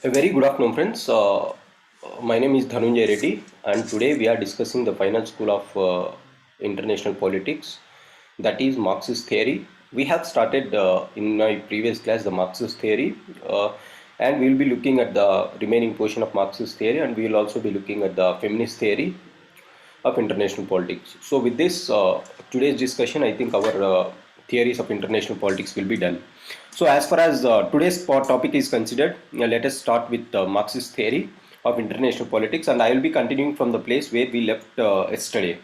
A very good afternoon, friends. My name is Dhanunjay Reddy, and today we are discussing the final school of international politics, that is Marxist theory. We have started in my previous class the Marxist theory, and we will be looking at the remaining portion of Marxist theory, and we will also be looking at the feminist theory of international politics. So, with this today's discussion, I think our theories of international politics will be done. So, as far as today's topic is considered, let us start with Marxist theory of international politics, and I will be continuing from the place where we left yesterday.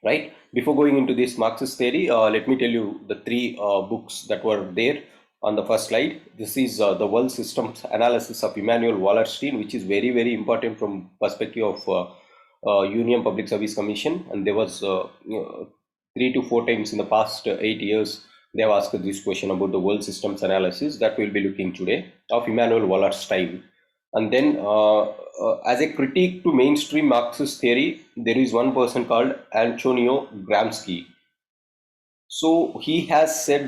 Right before going into this Marxist theory, let me tell you the three books that were there on the first slide. This is the World Systems Analysis of Immanuel Wallerstein, which is very important from perspective of Union Public Service Commission, and there was 3 to 4 times in the past 8 years they have asked this question about the world systems analysis that we'll be looking today of Immanuel Wallerstein. And then, as a critique to mainstream Marxist theory, there is one person called Antonio Gramsci. So he has said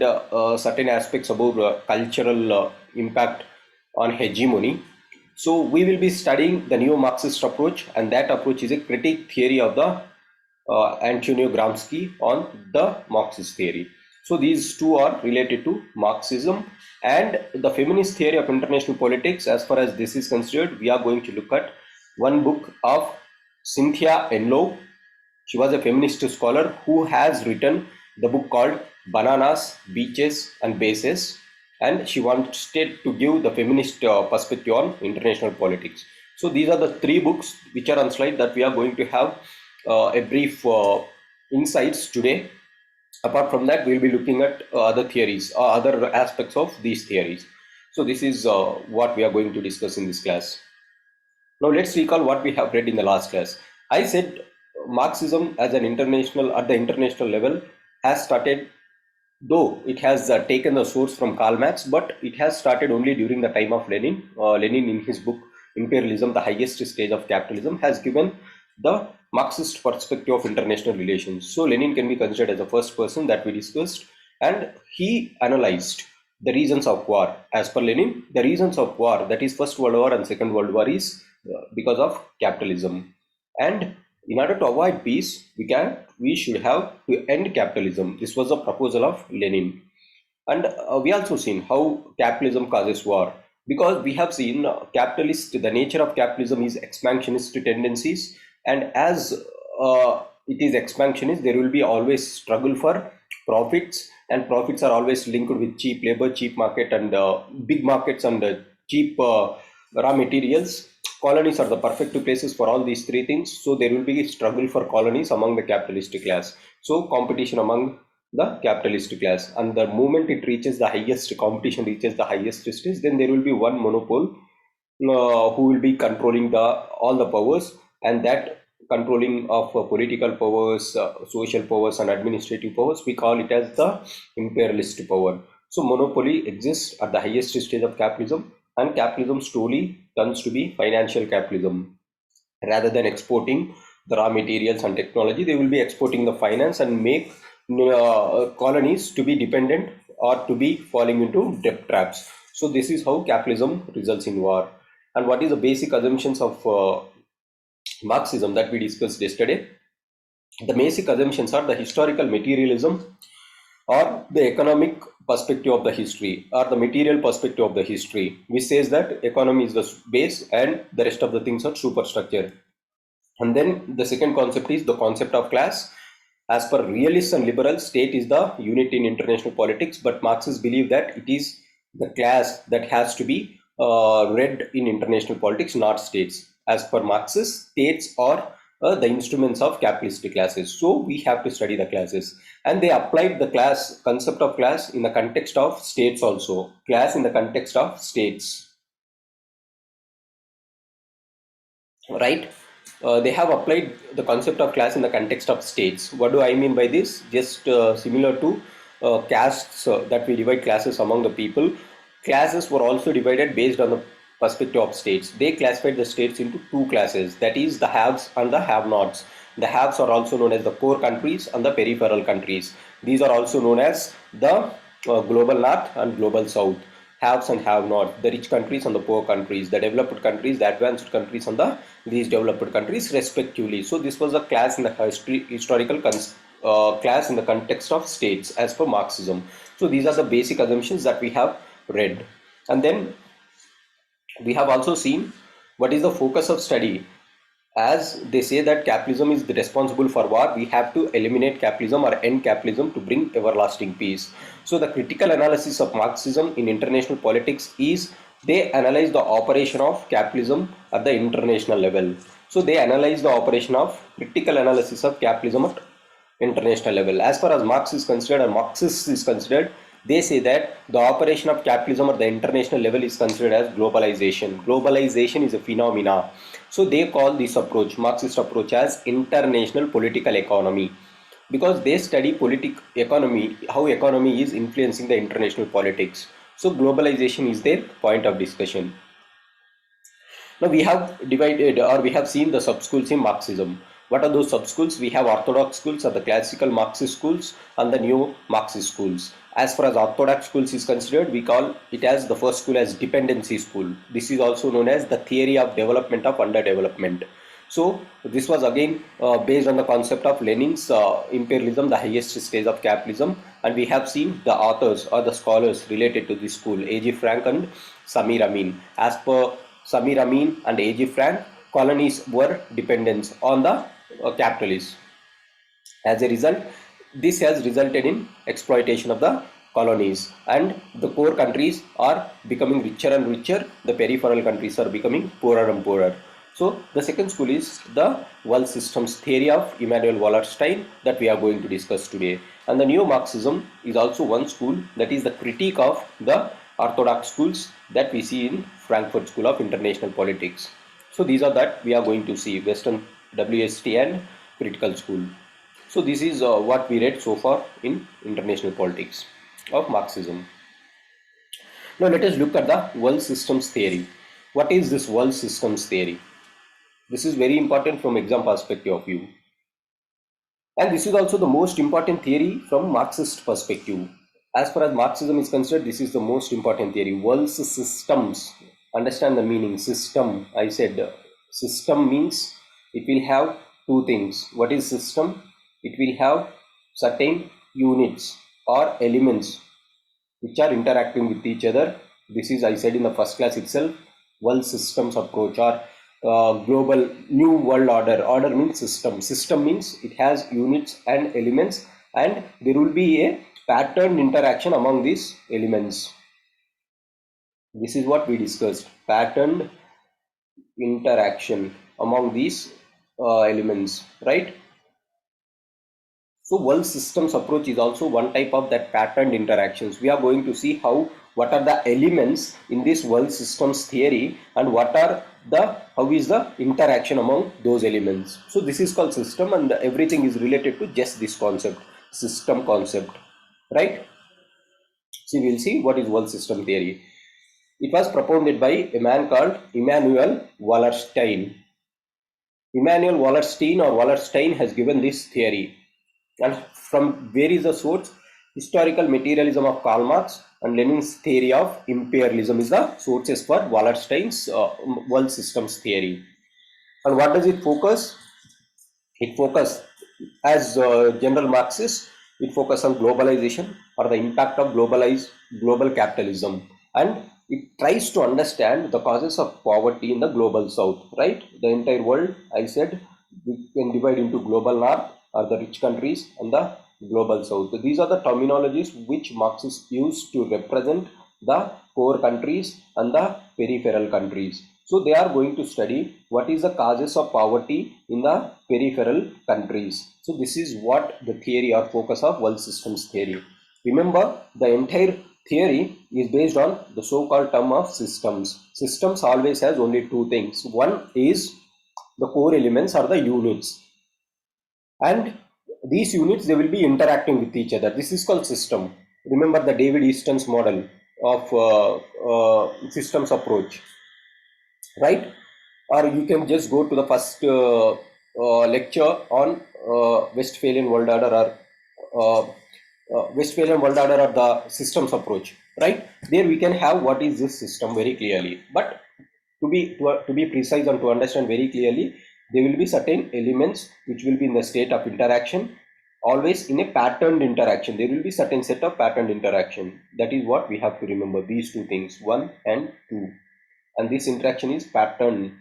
certain aspects about cultural impact on hegemony. So we will be studying the neo-Marxist approach, and that approach is a critique theory of the Antonio Gramsci on the Marxist theory. So these two are related to Marxism and the feminist theory of international politics. As far as this is considered, we are going to look at one book of Cynthia Enlow. She was a feminist scholar who has written the book called Bananas, Beaches and Bases, and she wanted to give the feminist perspective on international politics. So these are the three books which are on slide that we are going to have a brief insights today. Apart from that, we'll be looking at other theories, other aspects of these theories. So this is what we are going to discuss in this class. Now let's recall what we have read in the last class. I said Marxism as an international, at the international level, has started, though it has taken the source from Karl Marx, but it has started only during the time of Lenin. Lenin, in his book Imperialism, the Highest Stage of Capitalism, has given the Marxist perspective of international relations. So Lenin can be considered as the first person that we discussed, and he analyzed the reasons of war. As per Lenin, the reasons of war, that is First World War and Second World War, is because of capitalism. And in order to avoid peace, we should have to end capitalism. This was a proposal of Lenin. And we also seen how capitalism causes war, because we have seen the nature of capitalism is expansionist tendencies, and as it is expansionist, there will be always struggle for profits, and profits are always linked with cheap labor, cheap market, and big markets, and cheap raw materials. Colonies are the perfect places for all these three things. So there will be a struggle for colonies among the capitalist class. So competition among the capitalist class, and the moment it reaches the highest, competition reaches the highest stage, then there will be one monopole who will be controlling all the powers, and that controlling of political powers, social powers and administrative powers, we call it as the imperialist power. So monopoly exists at the highest stage of capitalism, and capitalism slowly turns to be financial capitalism. Rather than exporting the raw materials and technology, they will be exporting the finance and make colonies to be dependent or to be falling into debt traps. So this is how capitalism results in war. And what is the basic assumptions of Marxism that we discussed yesterday? The basic assumptions are the historical materialism, or the economic perspective of the history, or the material perspective of the history, which says that economy is the base and the rest of the things are superstructure. And then the second concept is the concept of class. As per realists and liberals, state is the unit in international politics, but Marxists believe that it is the class that has to be read in international politics, not states. As per Marxists, states are the instruments of capitalist classes. So we have to study the classes. And they applied the class concept of class in the context of states also. Class in the context of states. Right? They have applied the concept of class in the context of states. What do I mean by this? Just similar to castes, that we divide classes among the people. Classes were also divided based on the perspective of states. They classified the states into two classes, that is the haves and the have-nots. The haves are also known as the core countries and the peripheral countries. These are also known as the global north and global south. Haves and have not, the rich countries and the poor countries, the developed countries, the advanced countries, and the least developed countries respectively. So this was a class in the historical class in the context of states as per Marxism. So these are the basic assumptions that we have read. And then we have also seen what is the focus of study. As they say that capitalism is responsible for war, we have to eliminate capitalism or end capitalism to bring everlasting peace. So the critical analysis of Marxism in international politics is they analyze the operation of capitalism at the international level. So they analyze the operation of critical analysis of capitalism at international level. As far as Marx is considered and Marxist is considered, they say that the operation of capitalism at the international level is considered as globalization. Globalization is a phenomena. So they call this approach, Marxist approach, as international political economy, because they study economy, how economy is influencing the international politics. So globalization is their point of discussion. Now we have divided or we have seen the sub-schools in Marxism. What are those sub-schools? We have orthodox schools or the classical Marxist schools and the new Marxist schools. As far as orthodox schools is considered, we call it as the first school as dependency school. This is also known as the theory of development of underdevelopment. So this was again based on the concept of Lenin's imperialism, the highest stage of capitalism, and we have seen the authors or the scholars related to this school, A.G. Frank and Samir Amin. As per Samir Amin and A.G. Frank, colonies were dependent on the capitalists. As a result, this has resulted in exploitation of the colonies, and the core countries are becoming richer and richer, the peripheral countries are becoming poorer and poorer. So the second school is the world systems theory of Immanuel Wallerstein that we are going to discuss today. And the neo-Marxism is also one school that is the critique of the orthodox schools that we see in Frankfurt School of International Politics. So these are that we are going to see, Western WST and critical school. So this is what we read so far in international politics of Marxism. Now let us look at the world systems theory. What is this world systems theory? This is very important from exam perspective of view. And this is also the most important theory from Marxist perspective. As far as Marxism is concerned, this is the most important theory. World systems. Understand the meaning. System. I said system means it will have two things. What is system? It will have certain units or elements which are interacting with each other. This is, I said in the first class itself, world systems approach or global new world order. Order means system. System means it has units and elements, and there will be a patterned interaction among these elements. This is what we discussed, patterned interaction among these elements, right? So world systems approach is also one type of that patterned interactions. We are going to see what are the elements in this world systems theory and how is the interaction among those elements. So this is called system, and everything is related to just this concept, system concept, right? So we'll see what is world system theory. It was propounded by a man called Immanuel Wallerstein. Immanuel Wallerstein has given this theory. And from where is the source? Historical materialism of Karl Marx and Lenin's theory of imperialism is the sources for Wallerstein's world systems theory. And what does it focus? It focuses, as general Marxist, it focuses on globalization or the impact of global capitalism, and it tries to understand the causes of poverty in the global south, right? The entire world, I said, we can divide into global north or the rich countries and the global south. These are the terminologies which Marxists use to represent the core countries and the peripheral countries. So they are going to study what is the causes of poverty in the peripheral countries. So this is what the theory or focus of world systems theory. Remember, the entire theory is based on the so-called term of systems. Systems always has only two things. One is the core elements or the units, and these units, they will be interacting with each other. This is called system. Remember the David Easton's model of systems approach, right? Or you can just go to the first lecture on Westphalian world order or Westphalian world order or the systems approach, right? There we can have what is this system very clearly. But to be precise and to understand very clearly, there will be certain elements which will be in the state of interaction, always in a patterned interaction. There will be certain set of patterned interaction. That is what we have to remember, these two things, 1 and 2. And this interaction is patterned.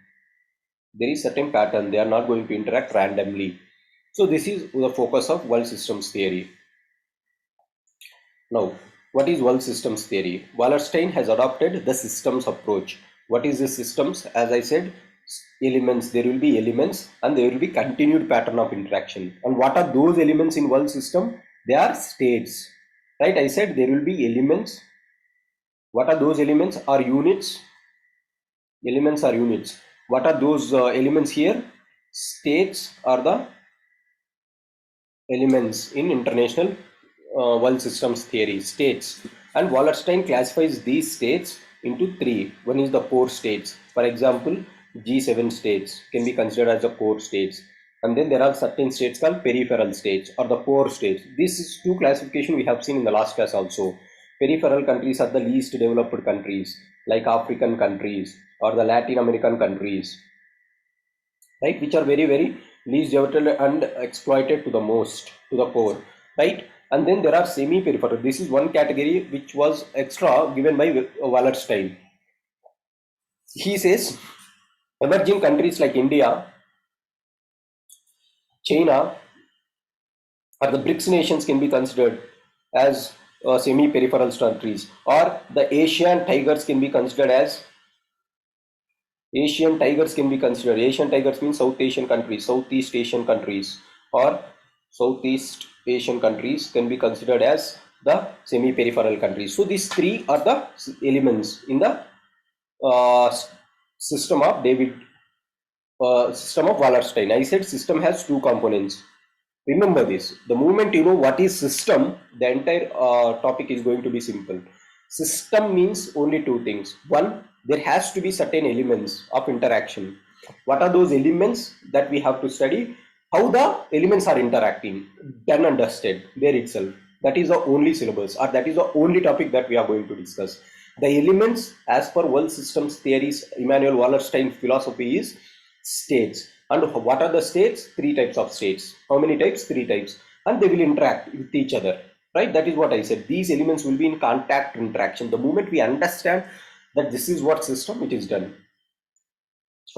There is certain pattern. They are not going to interact randomly. So this is the focus of world systems theory. Now, what is world systems theory? Wallerstein has adopted the systems approach. What is the systems? As I said, elements. There will be elements and there will be continued pattern of interaction. And what are those elements in world system? They are states. Right? I said there will be elements. What are those elements? Are units. Elements are units. What are those elements here? States are the elements in international world systems theory, states. And Wallerstein classifies these states into three. One is the core states. For example, G7 states can be considered as the core states. And then there are certain states called peripheral states or the core states. This is two classification we have seen in the last class also. Peripheral countries are the least developed countries, like African countries or the Latin American countries, right, which are very least developed and exploited to the most, to the core, right? And then there are semi-peripheral. This is one category which was extra given by Wallerstein. He says emerging countries like India, China, or the BRICS nations can be considered as semi-peripheral countries, or the Asian tigers can be considered as Asian tigers can be considered. Asian tigers means South Asian countries, Southeast Asian countries, or Southeast Asian countries can be considered as the semi-peripheral countries. So these three are the elements in the system of system of Wallerstein. I said system has two components. Remember this. The moment you know what is system, the entire topic is going to be simple. System means only two things. One, there has to be certain elements of interaction. What are those elements that we have to study? How the elements are interacting, done and dusted there itself. That is the only syllabus, or that is the only topic that we are going to discuss. The elements, as per world systems theories, Immanuel Wallerstein philosophy, is states. And what are the states? Three types of states. How many types? Three types. And they will interact with each other, right? That is what I said. These elements will be in contact interaction. The moment we understand that this is what system, it is done,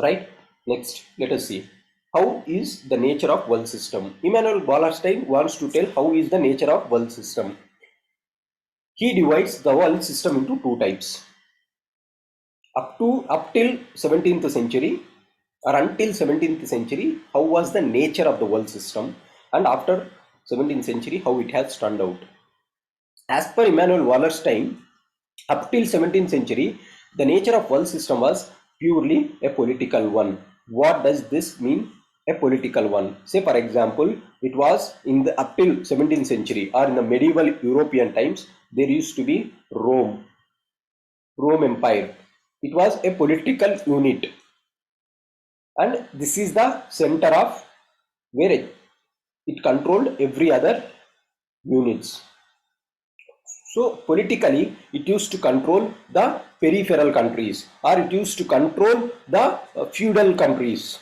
right? Next, let us see. How is the nature of world system? Immanuel Wallerstein wants to tell how is the nature of world system. He divides the world system into two types. Up till 17th century, or until 17th century, how was the nature of the world system, and after 17th century, how it has turned out. As per Immanuel Wallerstein, up till 17th century, the nature of world system was purely a political one. What does this mean? A political one. Say for example, it was in the up till 17th century or in the medieval European times, there used to be Rome Empire. It was a political unit, and this is the center of where it controlled every other units. So politically, it used to control the peripheral countries, or it used to control the feudal countries.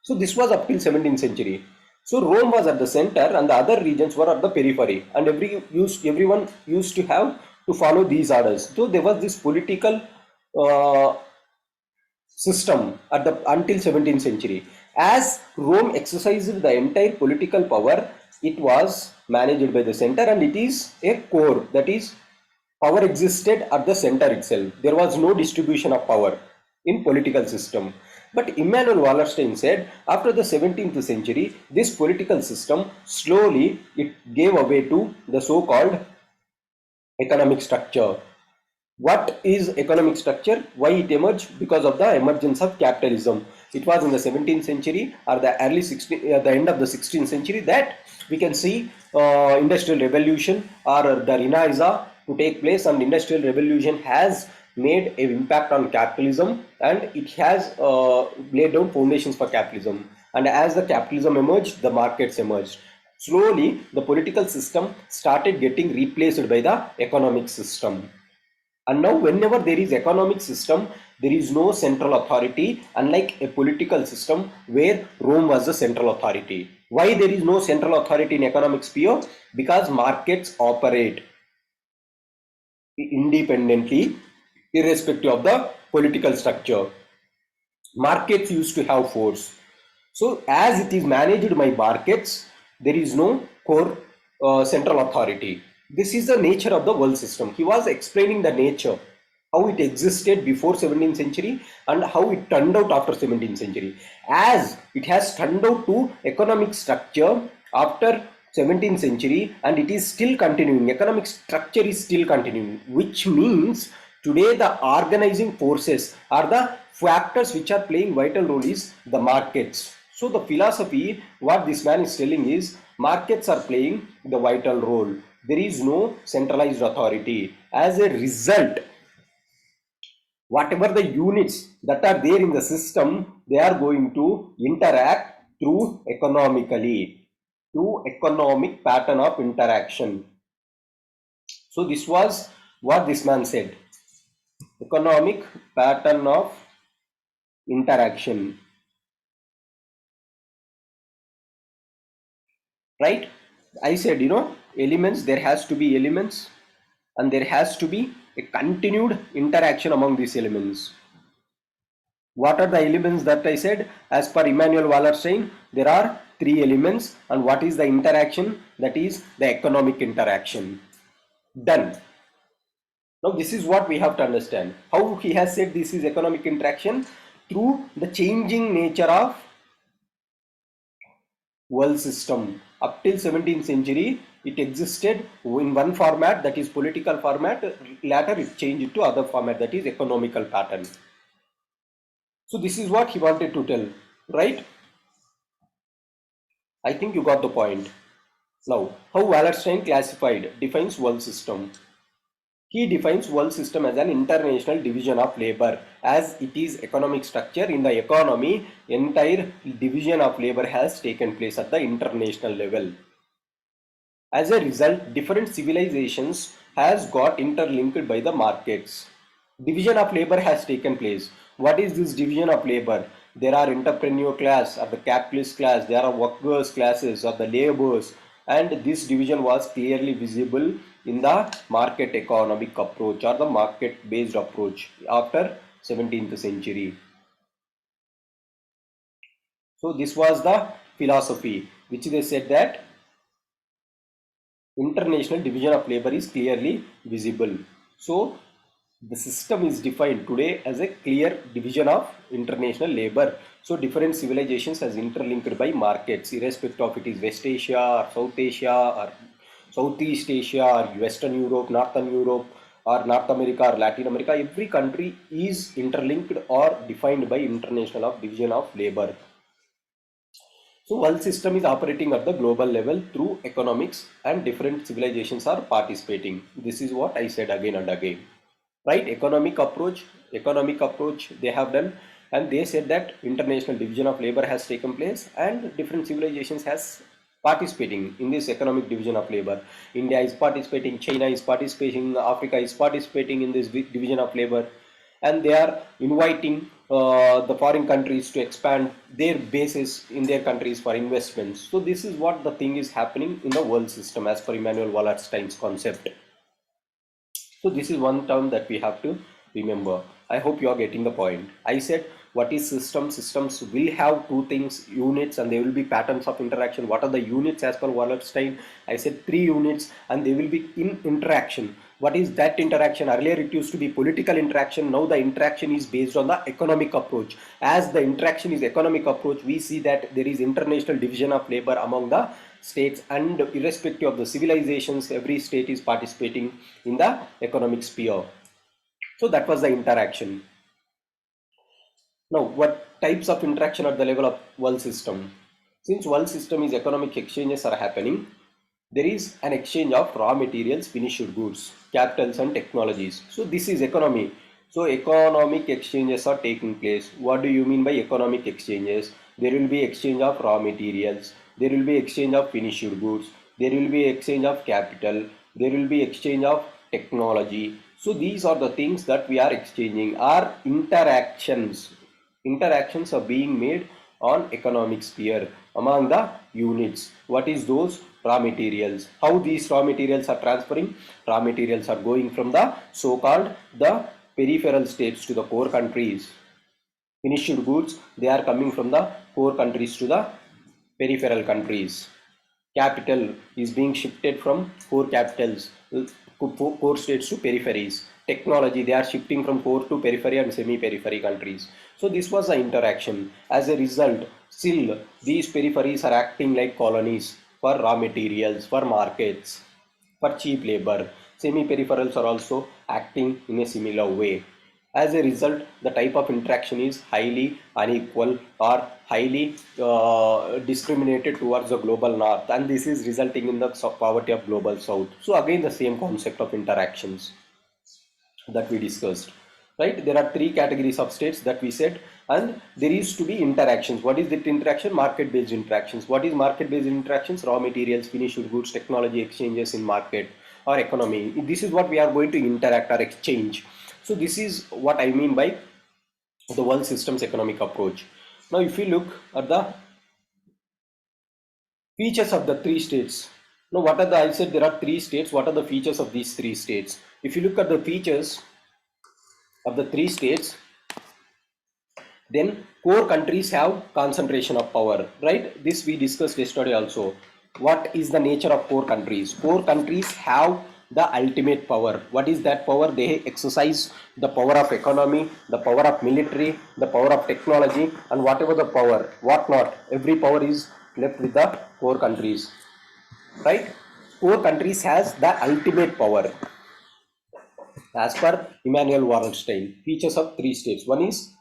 So this was up till 17th century. So Rome was at the center and the other regions were at the periphery, and everyone used to have to follow these orders. So there was this political system at the until 17th century. As Rome exercised the entire political power, it was managed by the center, and it is a core, that is, power existed at the center itself. There was no distribution of power in political system. But Immanuel Wallerstein said after the 17th century, this political system slowly it gave away to the so-called economic structure. What is economic structure? Why it emerged? Because of the emergence of capitalism. It was in the 17th century or the early 16th, the end of the 16th century, that we can see industrial revolution or the Renaissance to take place, and industrial revolution has made an impact on capitalism, and it has laid down foundations for capitalism. And as the capitalism emerged, the markets emerged. Slowly, the political system started getting replaced by the economic system. And now whenever there is economic system, there is no central authority, unlike a political system where Rome was the central authority. Why there is no central authority in economic sphere? Because markets operate independently, irrespective of the political structure. Markets used to have force. So as it is managed by markets, there is no core central authority. This is the nature of the world system. He was explaining the nature, how it existed before 17th century and how it turned out after 17th century. As it has turned out to economic structure after 17th century, and it is still continuing. Economic structure is still continuing, which means today the organizing forces are the factors which are playing vital role is the markets. So the philosophy, what this man is telling is, markets are playing the vital role. There is no centralized authority. As a result, whatever the units that are there in the system, they are going to interact through economically, through economic pattern of interaction. So this was what this man said, economic pattern of interaction, right? I said, elements, there has to be elements, and there has to be a continued interaction among these elements. What are the elements that I said? As per Immanuel Wallerstein, there are three elements. And what is the interaction? That is the economic interaction. Done. Now this is what we have to understand. How he has said this is economic interaction? Through the changing nature of world system. Up till 17th century, it existed in one format, that is political format. Later it changed to other format, that is economical pattern. So this is what he wanted to tell, right? I think you got the point. Now, how Wallerstein defines world system. He defines world system as an international division of labor. As it is economic structure, in the economy, entire division of labor has taken place at the international level. As a result, different civilizations has got interlinked by the markets. Division of labor has taken place. What is this division of labor? There are entrepreneur class or the capitalist class, there are workers classes or the laborers, and this division was clearly visible in the market economic approach or the market based approach after 17th century. So this was the philosophy which they said that international division of labor is clearly visible. So the system is defined today as a clear division of international labor. So different civilizations has interlinked by markets, irrespective of it is West Asia or South Asia or Southeast Asia or Western Europe, Northern Europe or North America or Latin America. Every country is interlinked or defined by international of division of labor. So world system is operating at the global level through economics, and different civilizations are participating. This is what I said again and again, right? Economic approach they have done, and they said that international division of labor has taken place and different civilizations has participating in this economic division of labor. India is participating, China is participating, Africa is participating in this division of labor, and they are inviting the foreign countries to expand their bases in their countries for investments. So this is what the thing is happening in the world system as per Immanuel Wallerstein's concept. So this is one term that we have to remember. I hope you are getting the point. I said what is system? Systems will have two things, units, and there will be patterns of interaction. What are the units as per Wallerstein? I said three units, and they will be in interaction. What is that interaction? Earlier it used to be political interaction. Now the interaction is based on the economic approach. As the interaction is economic approach, we see that there is international division of labor among the states, and irrespective of the civilizations, every state is participating in the economic sphere. So that was the interaction. Now, what types of interaction at the level of world system? Since world system is economic exchanges are happening, there is an exchange of raw materials, finished goods, capitals and technologies. So this is economy. So economic exchanges are taking place. What do you mean by economic exchanges? there will be exchange of raw materials, there will be exchange of finished goods, there will be exchange of capital, there will be exchange of technology. So these are the things that we are exchanging, are interactions. Interactions are being made on economic sphere among the units. What is those? Raw materials. How these raw materials are transferring? Raw materials are going from the so-called the peripheral states to the core countries. Finished goods, they are coming from the core countries to the peripheral countries. Capital is being shifted from core capitals, core states to peripheries. Technology, they are shifting from core to periphery and semi-periphery countries. So this was the interaction. As a result, still these peripheries are acting like colonies for raw materials, for markets, for cheap labor. Semi-peripherals are also acting in a similar way. As a result, the type of interaction is highly unequal or highly discriminated towards the global north, and this is resulting in the poverty of global south. So again, the same concept of interactions that we discussed, right? There are three categories of states that we said, and there is to be interactions. What is that interaction? Market based interactions. What is market based interactions? Raw materials, finished goods, technology exchanges in market or economy. This is what we are going to interact or exchange. So this is what I mean by the world systems economic approach. Now if you look at the features of the three states, now what are the, I said there are three states. What are the features of these three states? If you look at the features of the three states, then core countries have concentration of power, right? This we discussed yesterday also. What is the nature of core countries? Core countries have the ultimate power. What is that power? They exercise the power of economy, the power of military, the power of technology, and whatever the power, what not, every power is left with the core countries, right? Core countries has the ultimate power as per Immanuel Wallerstein. Features of three states. One is,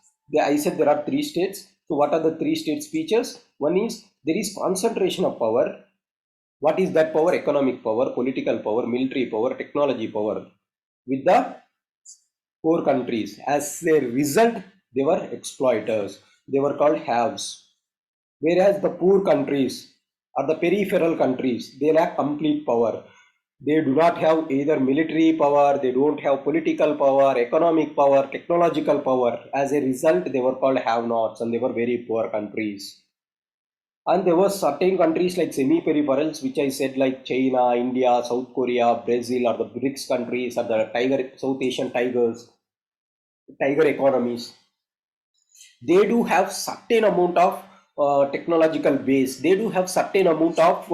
I said there are three states. So what are the three states features? One is there is concentration of power. What is that power? Economic power, political power, military power, technology power with the core countries. As a result, they were exploiters. They were called haves. Whereas the poor countries or the peripheral countries, they lack complete power. They do not have either military power, they don't have political power, economic power, technological power. As a result, they were called have-nots and they were very poor countries. And there were certain countries like semi-peripherals, which I said like China, India, South Korea, Brazil, or the BRICS countries, or the South Asian tiger economies. They do have certain amount of technological base. They do have certain amount of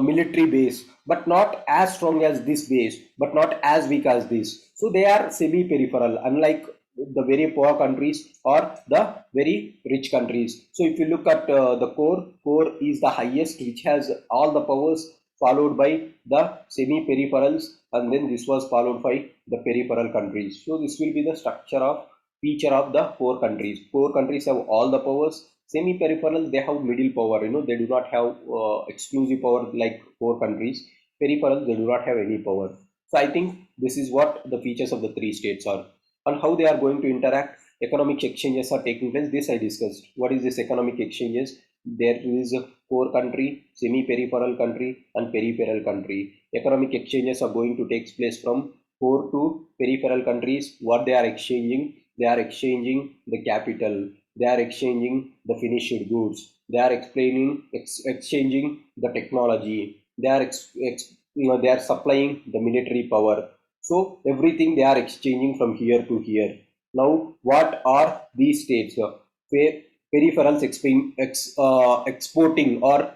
military base, but not as strong as this base, but not as weak as this. So they are semi-peripheral, unlike the very poor countries or the very rich countries. So if you look at the core is the highest, which has all the powers, followed by the semi-peripherals, and then this was followed by the peripheral countries. So this will be the structure of feature of the core countries. Core countries have all the powers. Semi-peripheral, they have middle power. They do not have exclusive power like core countries. Peripheral, they do not have any power. So I think this is what the features of the three states are, and how they are going to interact. Economic exchanges are taking place. This I discussed. What is this economic exchanges? There is a core country, semi-peripheral country, and peripheral country. Economic exchanges are going to take place from core to peripheral countries. What they are exchanging? They are exchanging the capital. They are exchanging the finished goods. They are exchanging the technology. They are they are supplying the military power. So everything they are exchanging from here to here. Now, what are these states? Peripherals exporting or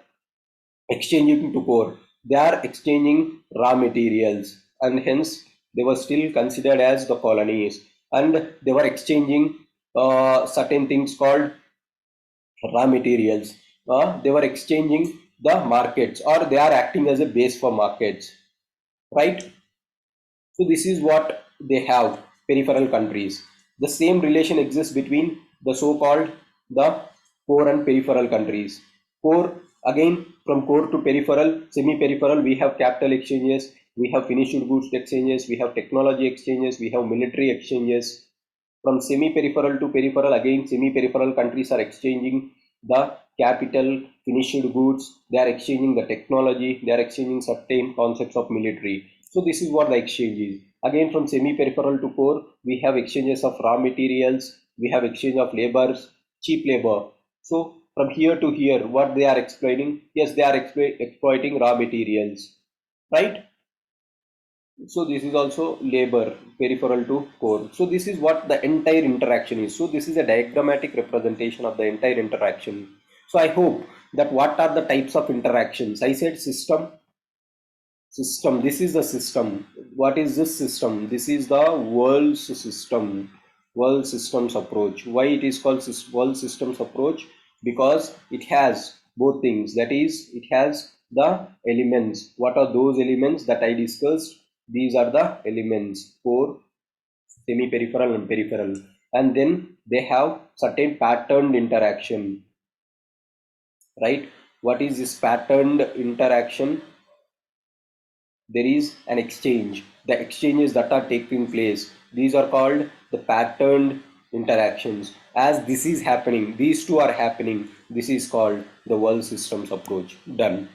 exchanging to core. They are exchanging raw materials, and hence they were still considered as the colonies, and they were exchanging certain things called raw materials. They were exchanging the markets, or they are acting as a base for markets, right? So this is what they have, peripheral countries. The same relation exists between the so-called the core and peripheral countries. Core, again, from core to peripheral, semi-peripheral, we have capital exchanges, we have finished goods exchanges, we have technology exchanges, we have military exchanges. From semi-peripheral to peripheral, again, semi-peripheral countries are exchanging the capital, finished goods, they are exchanging the technology, they are exchanging certain concepts of military. So this is what the exchange is. Again, from semi-peripheral to core, we have exchanges of raw materials, we have exchange of labors, cheap labor. So from here to here, what they are exploiting? Yes, they are exploiting raw materials, right? So this is also labor, peripheral to core. So this is what the entire interaction is. So this is a diagrammatic representation of the entire interaction. So I hope that what are the types of interactions? I said system. This is the system. What is this system? This is the world's system, world systems approach. Why it is called world systems approach? Because it has both things. That is, it has the elements. What are those elements that I discussed? These are the elements: core, semi-peripheral, and peripheral. And then they have certain patterned interaction, right? What is this patterned interaction? There is an exchange. The exchanges that are taking place, these are called the patterned interactions. As this is happening, these two are happening, this is called the world systems approach. Done.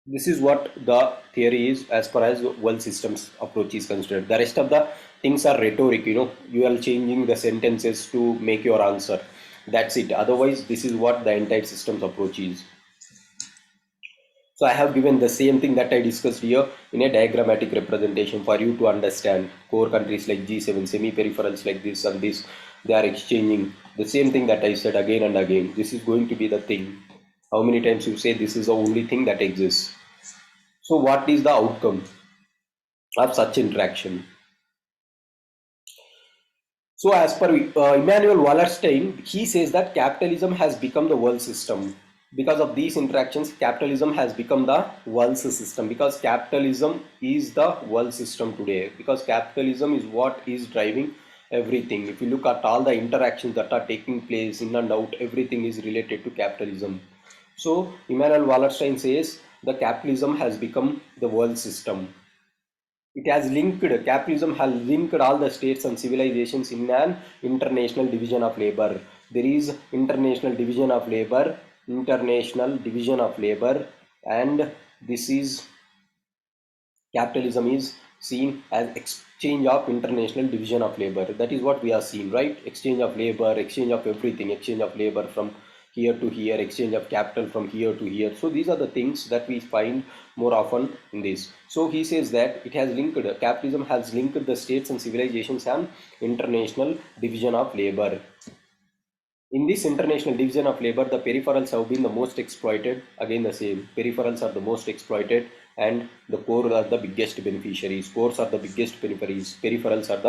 This is what the theory is as far as world systems approach is considered. The rest of the things are rhetoric, you are changing the sentences to make your answer. That's it. Otherwise, this is what the entire systems approach is. So I have given the same thing that I discussed here in a diagrammatic representation for you to understand. Core countries like G7, semi-peripherals like this and this, they are exchanging the same thing that I said again and again. This is going to be the thing. How many times you say this is the only thing that exists? So what is the outcome of such interaction? So as per Immanuel Wallerstein, he says that capitalism has become the world system. Because of these interactions, capitalism has become the world system, because capitalism is the world system today, because capitalism is what is driving everything. If you look at all the interactions that are taking place in and out, everything is related to capitalism. So Immanuel Wallerstein says the capitalism has become the world system. It has linked, capitalism has linked all the states and civilizations in an international division of labor. There is international division of labor, and this is, capitalism is seen as exchange of international division of labor. That is what we are seeing, right? Exchange of labor, exchange of everything, exchange of labor from here to here, exchange of capital from here to here. So these are the things that we find more often in this. So he says that it has linked, capitalism has linked the states and civilizations and international division of labor. In this international division of labor, the peripherals have been the most exploited. Again, the same. Peripherals are the most exploited, and the core are the biggest beneficiaries. Cores are the biggest beneficiaries. Peripherals are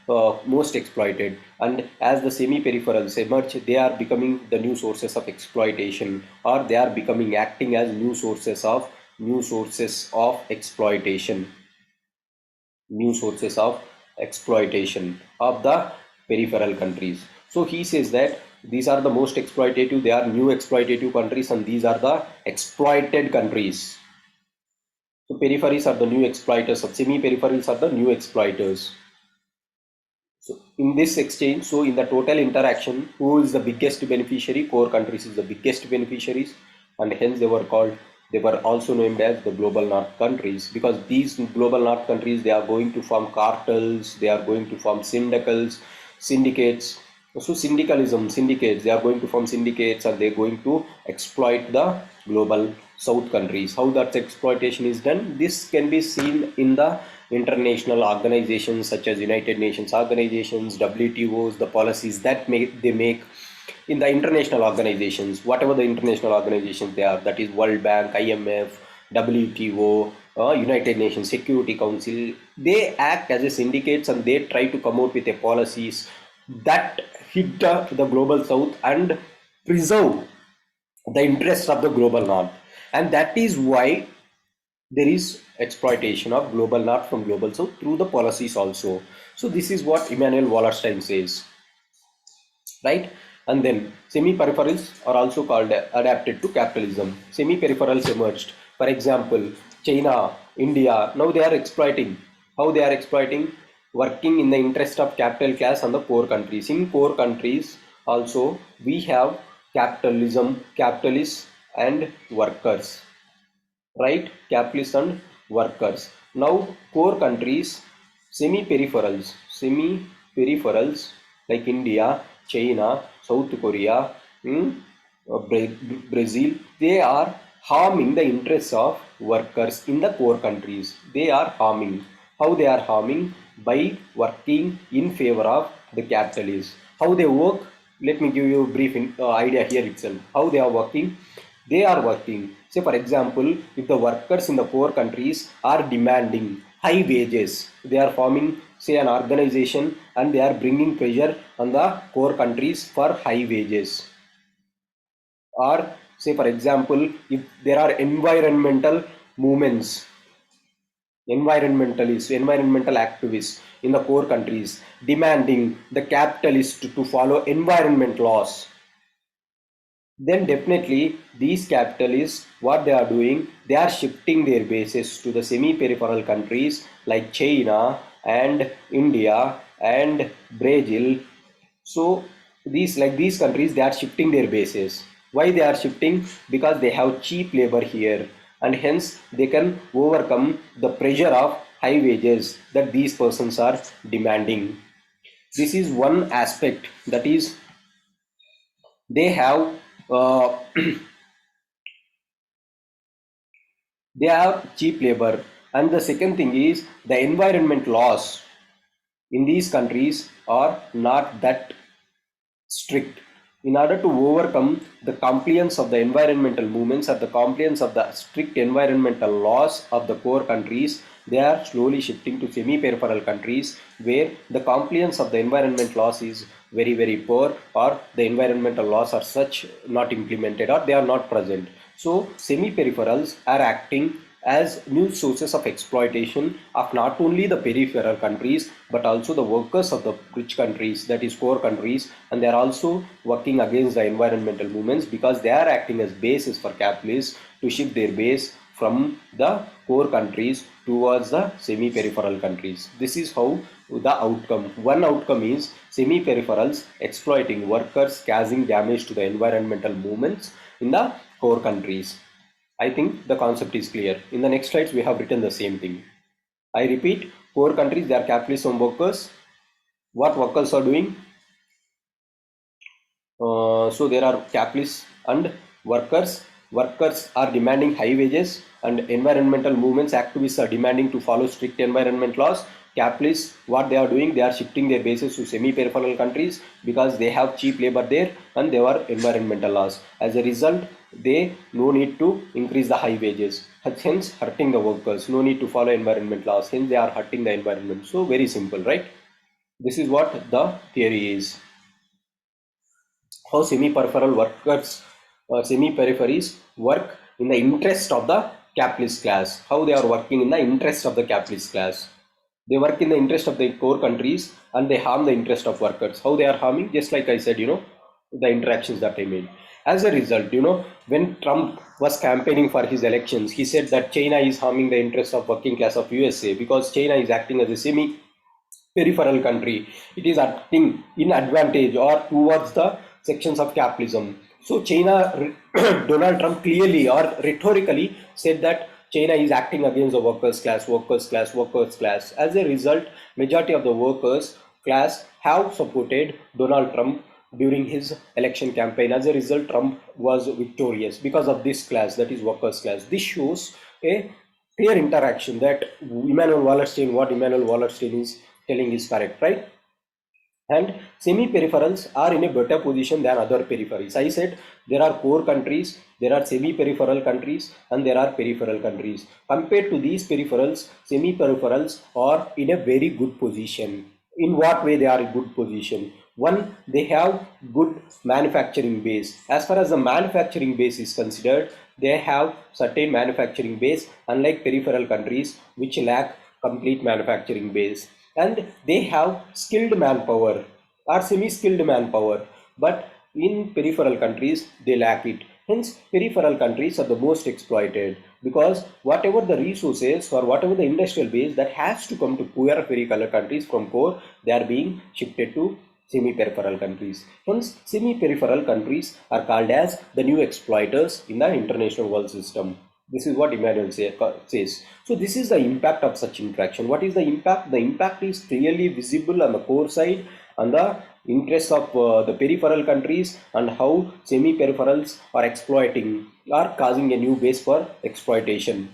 the most exploited. And as the semi-peripherals emerge, they are becoming the new sources of exploitation, or they are becoming acting as new sources of exploitation. New sources of exploitation of the peripheral countries. So he says that these are the most exploitative, they are new exploitative countries, and these are the exploited countries. So peripheries are the new exploiters, semi-peripherals are the new exploiters. So in this exchange, so in the total interaction, who is the biggest beneficiary? Core countries is the biggest beneficiaries, and hence they were also named as the global north countries, because these global north countries, they are going to form cartels, they are going to form syndicates. So syndicates, they are going to form syndicates, and they're going to exploit the global south countries. How that exploitation is done, this can be seen in the international organizations such as United Nations organizations, WTOs, the policies that they make in the international organizations, whatever the international organizations they are, that is World Bank, IMF, WTO, United Nations Security Council. They act as a syndicates, and they try to come out with a policies that hit the global south and preserve the interests of the global north. And that is why there is exploitation of global north from global south through the policies also. So this is what Immanuel Wallerstein says, right? And then semi-peripherals are also called adapted to capitalism. Semi-peripherals emerged. For example, China, India, now they are exploiting. How they are exploiting? Working in the interest of capital class and the poor countries. In poor countries, Also, we have capitalism, capitalists and workers, right? Capitalists and workers. Now, core countries, semi-peripherals like India, China, South Korea, Brazil, they are harming the interests of workers in the core countries. They are harming. How they are harming? By working in favor of the capitalists. How they work? Let me give you a brief idea here itself. How they are working? They are working. Say, for example, if the workers in the poor countries are demanding high wages, they are forming, say, an organization and they are bringing pressure on the poor countries for high wages. Or, say, for example, if there are environmental movements, environmental activists in the poor countries demanding the capitalists to follow environment laws, then definitely these capitalists, what they are doing, they are shifting their bases to the semi-peripheral countries like China and India and Brazil. So these countries, they are shifting their bases. Why they are shifting? Because they have cheap labor here, and hence they can overcome the pressure of high wages that these persons are demanding. This is one aspect, that is they have uh, they have cheap labor. And the second thing is the environment laws in these countries are not that strict. In order to overcome the compliance of the environmental movements or the compliance of the strict environmental laws of the poor countries, they are slowly shifting to semi-peripheral countries where the compliance of the environment laws is very poor, or the environmental laws are such not implemented, or they are not present. So semi-peripherals are acting as new sources of exploitation of not only the peripheral countries but also the workers of the rich countries, that is poor countries, and they are also working against the environmental movements because they are acting as bases for capitalists to shift their base from the poor countries towards the semi-peripheral countries. This is how the outcome. One outcome is semi-peripherals exploiting workers, causing damage to the environmental movements in the poor countries. I think the concept is clear. In the next slides, we have written the same thing. I repeat, poor countries, they are capitalist on workers. What workers are doing? So there are capitalists and workers. Workers are demanding high wages, and environmental movements, activists are demanding to follow strict environment laws. Capitalists, what they are doing, they are shifting their bases to semi-peripheral countries because they have cheap labor there and there are environmental laws. As a result, they no need to increase the high wages, hence hurting the workers. No need to follow environment laws, hence they are hurting the environment. So very simple, right? This is what the theory is. How semi-peripheries work in the interest of the capitalist class. How they are working in the interest of the capitalist class. They work in the interest of the core countries and they harm the interest of workers. How they are harming? Just like I said, the interactions that I made. As a result, when Trump was campaigning for his elections, he said that China is harming the interest of working class of USA because China is acting as a semi peripheral country. It is acting in advantage or towards the sections of capitalism. So China, Donald Trump clearly or rhetorically said that China is acting against the workers class, workers class, workers class. As a result, majority of the workers class have supported Donald Trump during his election campaign. As a result, Trump was victorious because of this class, that is workers class. This shows a clear interaction that what Emmanuel Wallerstein is telling is correct, right? And semi-peripherals are in a better position than other peripheries. I said there are core countries, there are semi-peripheral countries, and there are peripheral countries. Compared to these peripherals, semi-peripherals are in a very good position. In what way they are in good position? One, they have good manufacturing base. As far as the manufacturing base is considered, they have certain manufacturing base, unlike peripheral countries which lack complete manufacturing base. And they have skilled manpower or semi-skilled manpower, but in peripheral countries they lack it. Hence peripheral countries are the most exploited because whatever the resources or whatever the industrial base that has to come to poorer peripheral countries from core, they are being shifted to Semi-peripheral countries. Hence, semi-peripheral countries are called as the new exploiters in the international world system. This is what says. So this is the impact of such interaction. What is the impact? The impact is clearly visible on the core side, on the interests of the peripheral countries, and how semi-peripherals are exploiting, are causing a new base for exploitation.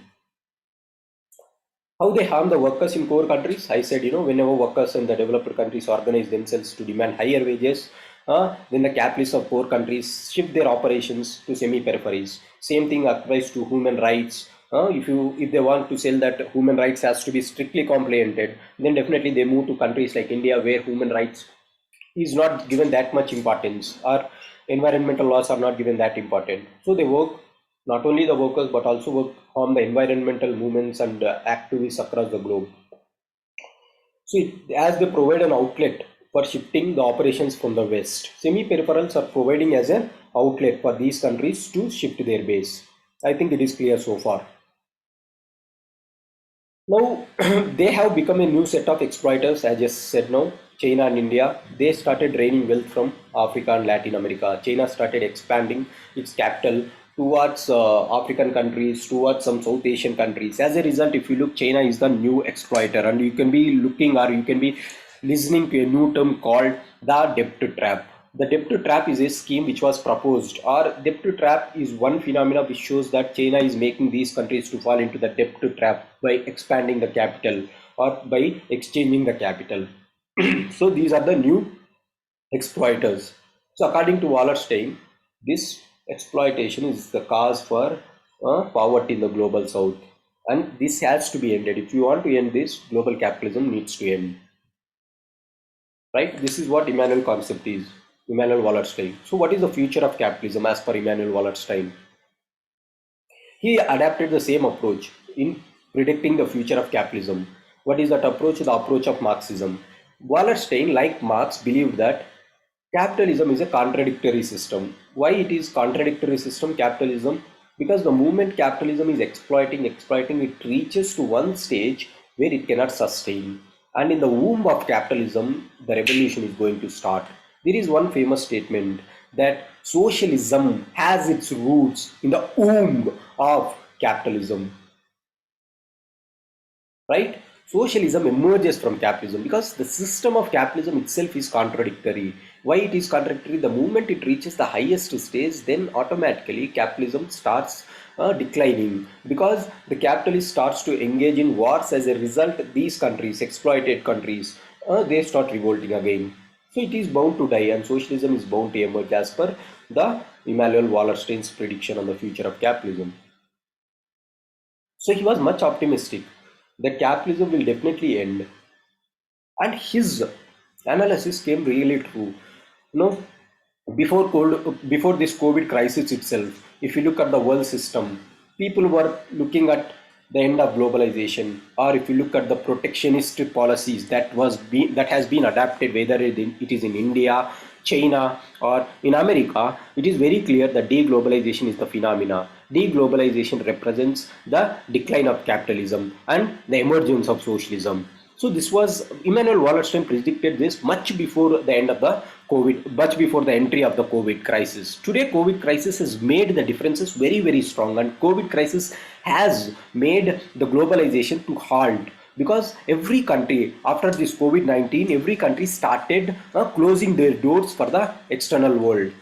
How they harm the workers in poor countries? I said, whenever workers in the developed countries organize themselves to demand higher wages, then the capitalists of poor countries shift their operations to semi-peripheries. Same thing applies to human rights. If they want to sell that human rights has to be strictly complimented, then definitely they move to countries like India, where human rights is not given that much importance, or environmental laws are not given that important. So they work, not only the workers but also work on the environmental movements and activists across the globe. So as they provide an outlet for shifting the operations from the west, semi-peripherals are providing as an outlet for these countries to shift their base. I think it is clear so far. Now, they have become a new set of exploiters, as I just said now. China and India, they started draining wealth from Africa and Latin America. China started expanding its capital towards African countries, towards some South Asian countries. As a result, if you look, China is the new exploiter, and you can be looking, or you can be listening to a new term called the debt trap. The debt trap is a scheme which was proposed, or debt trap is one phenomena which shows that China is making these countries to fall into the debt trap by expanding the capital or by exchanging the capital. So these are the new exploiters. So according to Wallerstein, this exploitation is the cause for poverty in the global south, and this has to be ended. If you want to end this, global capitalism needs to end. Right? This is what Immanuel concept is. Immanuel Wallerstein. So what is the future of capitalism as per Immanuel Wallerstein? He adapted the same approach in predicting the future of capitalism. What is that approach? The approach of Marxism. Wallerstein, like Marx, believed that capitalism is a contradictory system. Why it is contradictory system, capitalism? Because the moment capitalism is exploiting, it reaches to one stage where it cannot sustain. And in the womb of capitalism, the revolution is going to start. There is one famous statement that socialism has its roots in the womb of capitalism. Right? Socialism emerges from capitalism because the system of capitalism itself is contradictory. Why it is contradictory? The moment it reaches the highest stage, then automatically capitalism starts declining, because the capitalist starts to engage in wars. As a result, these countries, exploited countries, they start revolting again. So it is bound to die, and socialism is bound to emerge as per the Immanuel Wallerstein's prediction on the future of capitalism. So he was much optimistic that capitalism will definitely end, and his analysis came really true. Before this COVID crisis itself, if you look at the world system, people were looking at the end of globalization, or if you look at the protectionist policies that has been adapted, whether it is in India, China, or in America, it is very clear that deglobalization is the phenomena. Deglobalization represents the decline of capitalism and the emergence of socialism. So this was Immanuel Wallerstein predicted this much before the end of the COVID, much before the entry of the COVID crisis. Today, COVID crisis has made the differences very, very strong, and COVID crisis has made the globalization to halt, because every country after this COVID-19, every country started closing their doors for the external world.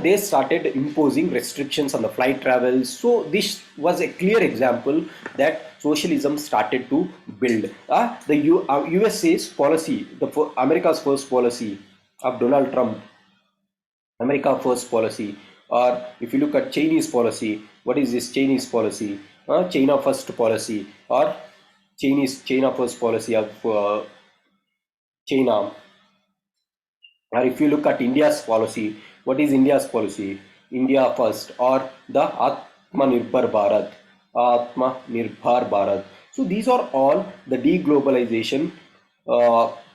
They started imposing restrictions on the flight travels. So this was a clear example that socialism started to build. USA's policy, America's first policy of Donald Trump, America first policy, or if you look at Chinese policy, what is this Chinese policy? China first policy, or China first policy of China. Or if you look at India's policy, what is India's policy? India first, or the Atmanirbhar Bharat. Atmanirbhar Bharat. So these are all the deglobalization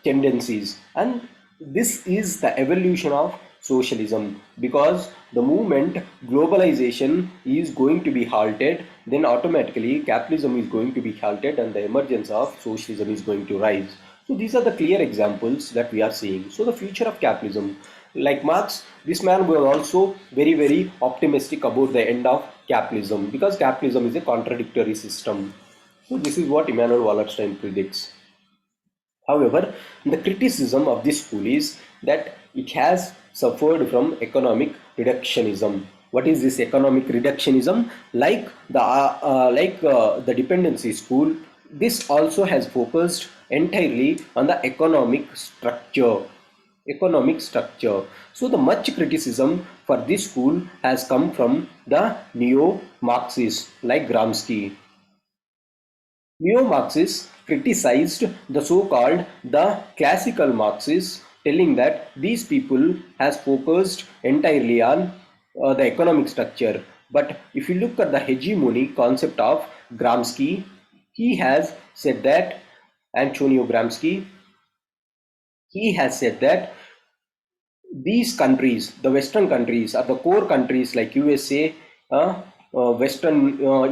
tendencies, and this is the evolution of socialism, because the moment globalization is going to be halted, then automatically capitalism is going to be halted, and the emergence of socialism is going to rise. So these are the clear examples that we are seeing. So the future of capitalism, like Marx, this man was also very optimistic about the end of capitalism because capitalism is a contradictory system. So this is what Immanuel Wallerstein predicts. However, the criticism of this school is that it has suffered from economic reductionism. What is this economic reductionism? Like the dependency school, this also has focused entirely on the economic structure. Economic structure. So the much criticism for this school has come from the neo-Marxists like Gramsci. Neo-Marxists criticized the so-called the classical Marxists, telling that these people has focused entirely on the economic structure. But if you look at the hegemony concept of Gramsci, he has said that Antonio Gramsci, he has said that these countries, the Western countries, are the core countries like USA,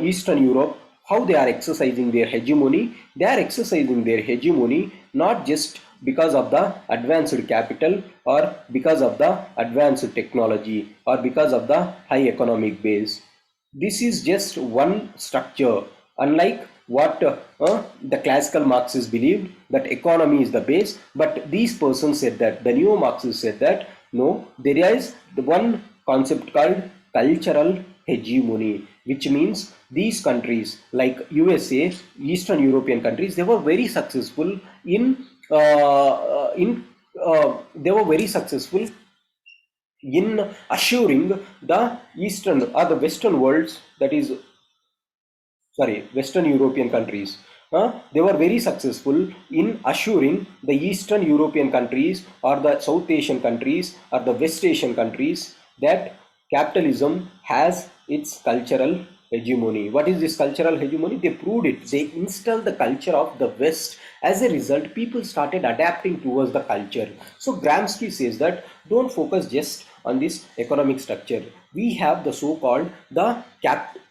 Eastern Europe, how they are exercising their hegemony. They are exercising their hegemony not just because of the advanced capital or because of the advanced technology or because of the high economic base. This is just one structure, unlike what the classical Marxists believed that economy is the base. But these persons said that, the neo Marxists said that no, there is the one concept called cultural hegemony, which means these countries like USA, Eastern European countries, they were very successful they were very successful in assuring the Eastern or the Western worlds, that is, sorry, Western European countries. They were very successful in assuring the Eastern European countries or the South Asian countries or the West Asian countries that capitalism has its cultural hegemony. What is this cultural hegemony? They proved it. They installed the culture of the West. As a result, people started adapting towards the culture. So Gramsci says that don't focus just on this economic structure. We have the so-called the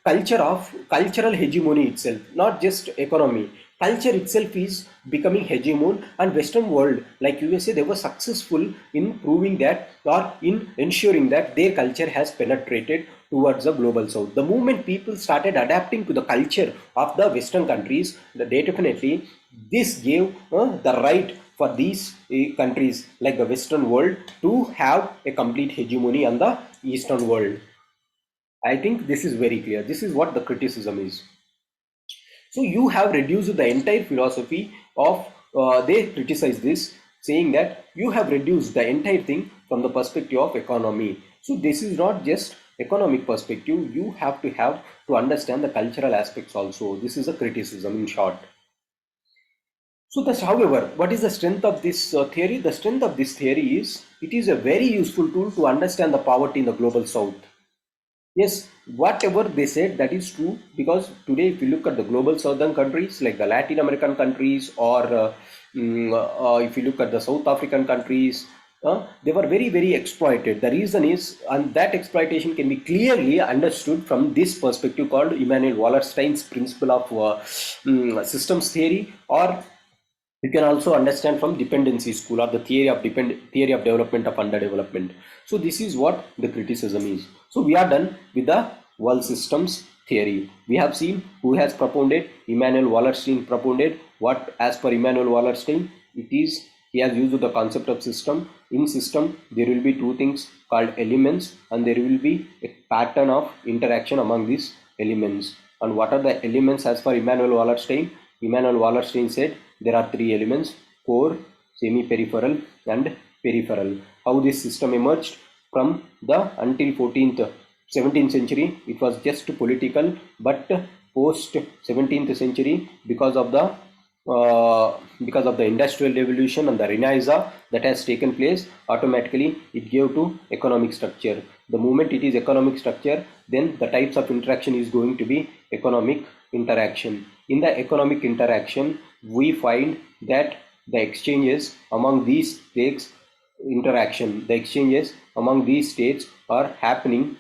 culture of cultural hegemony itself, not just economy. Culture itself is becoming hegemon, and Western world like USA, they were successful in proving that or in ensuring that their culture has penetrated towards the global south. The moment people started adapting to the culture of the Western countries, they definitely this gave the right for these countries like the Western world to have a complete hegemony on the Eastern world. I think this is very clear. This is what the criticism is. So you have reduced the entire philosophy of, they criticize this, saying that you have reduced the entire thing from the perspective of economy. So this is not just economic perspective. You have to understand the cultural aspects also. This is a criticism in short. So that's, however, what is the strength of this theory? The strength of this theory is it is a very useful tool to understand the poverty in the global south. Yes, whatever they said, that is true, because today if you look at the global southern countries like the Latin American countries or if you look at the South African countries, they were very exploited. The reason is, and that exploitation can be clearly understood from this perspective called Immanuel Wallerstein's principle of systems theory, or you can also understand from dependency school or the theory of development of underdevelopment. So this is what the criticism is. So we are done with the world systems theory. We have seen who has propounded. Immanuel Wallerstein propounded. What, as per Immanuel Wallerstein, it is, he has used the concept of system. In system there will be two things called elements, and there will be a pattern of interaction among these elements. And what are the elements as per Immanuel Wallerstein? Immanuel Wallerstein said there are three elements: core, semi-peripheral, and peripheral. How this system emerged from the until 14th, 17th century, it was just political, but post 17th century, because of the industrial revolution and the renaissance that has taken place, automatically it gave to economic structure. The moment it is economic structure, then the types of interaction is going to be economic interaction. In the economic interaction, we find that the exchanges among these states the exchanges among these states are happening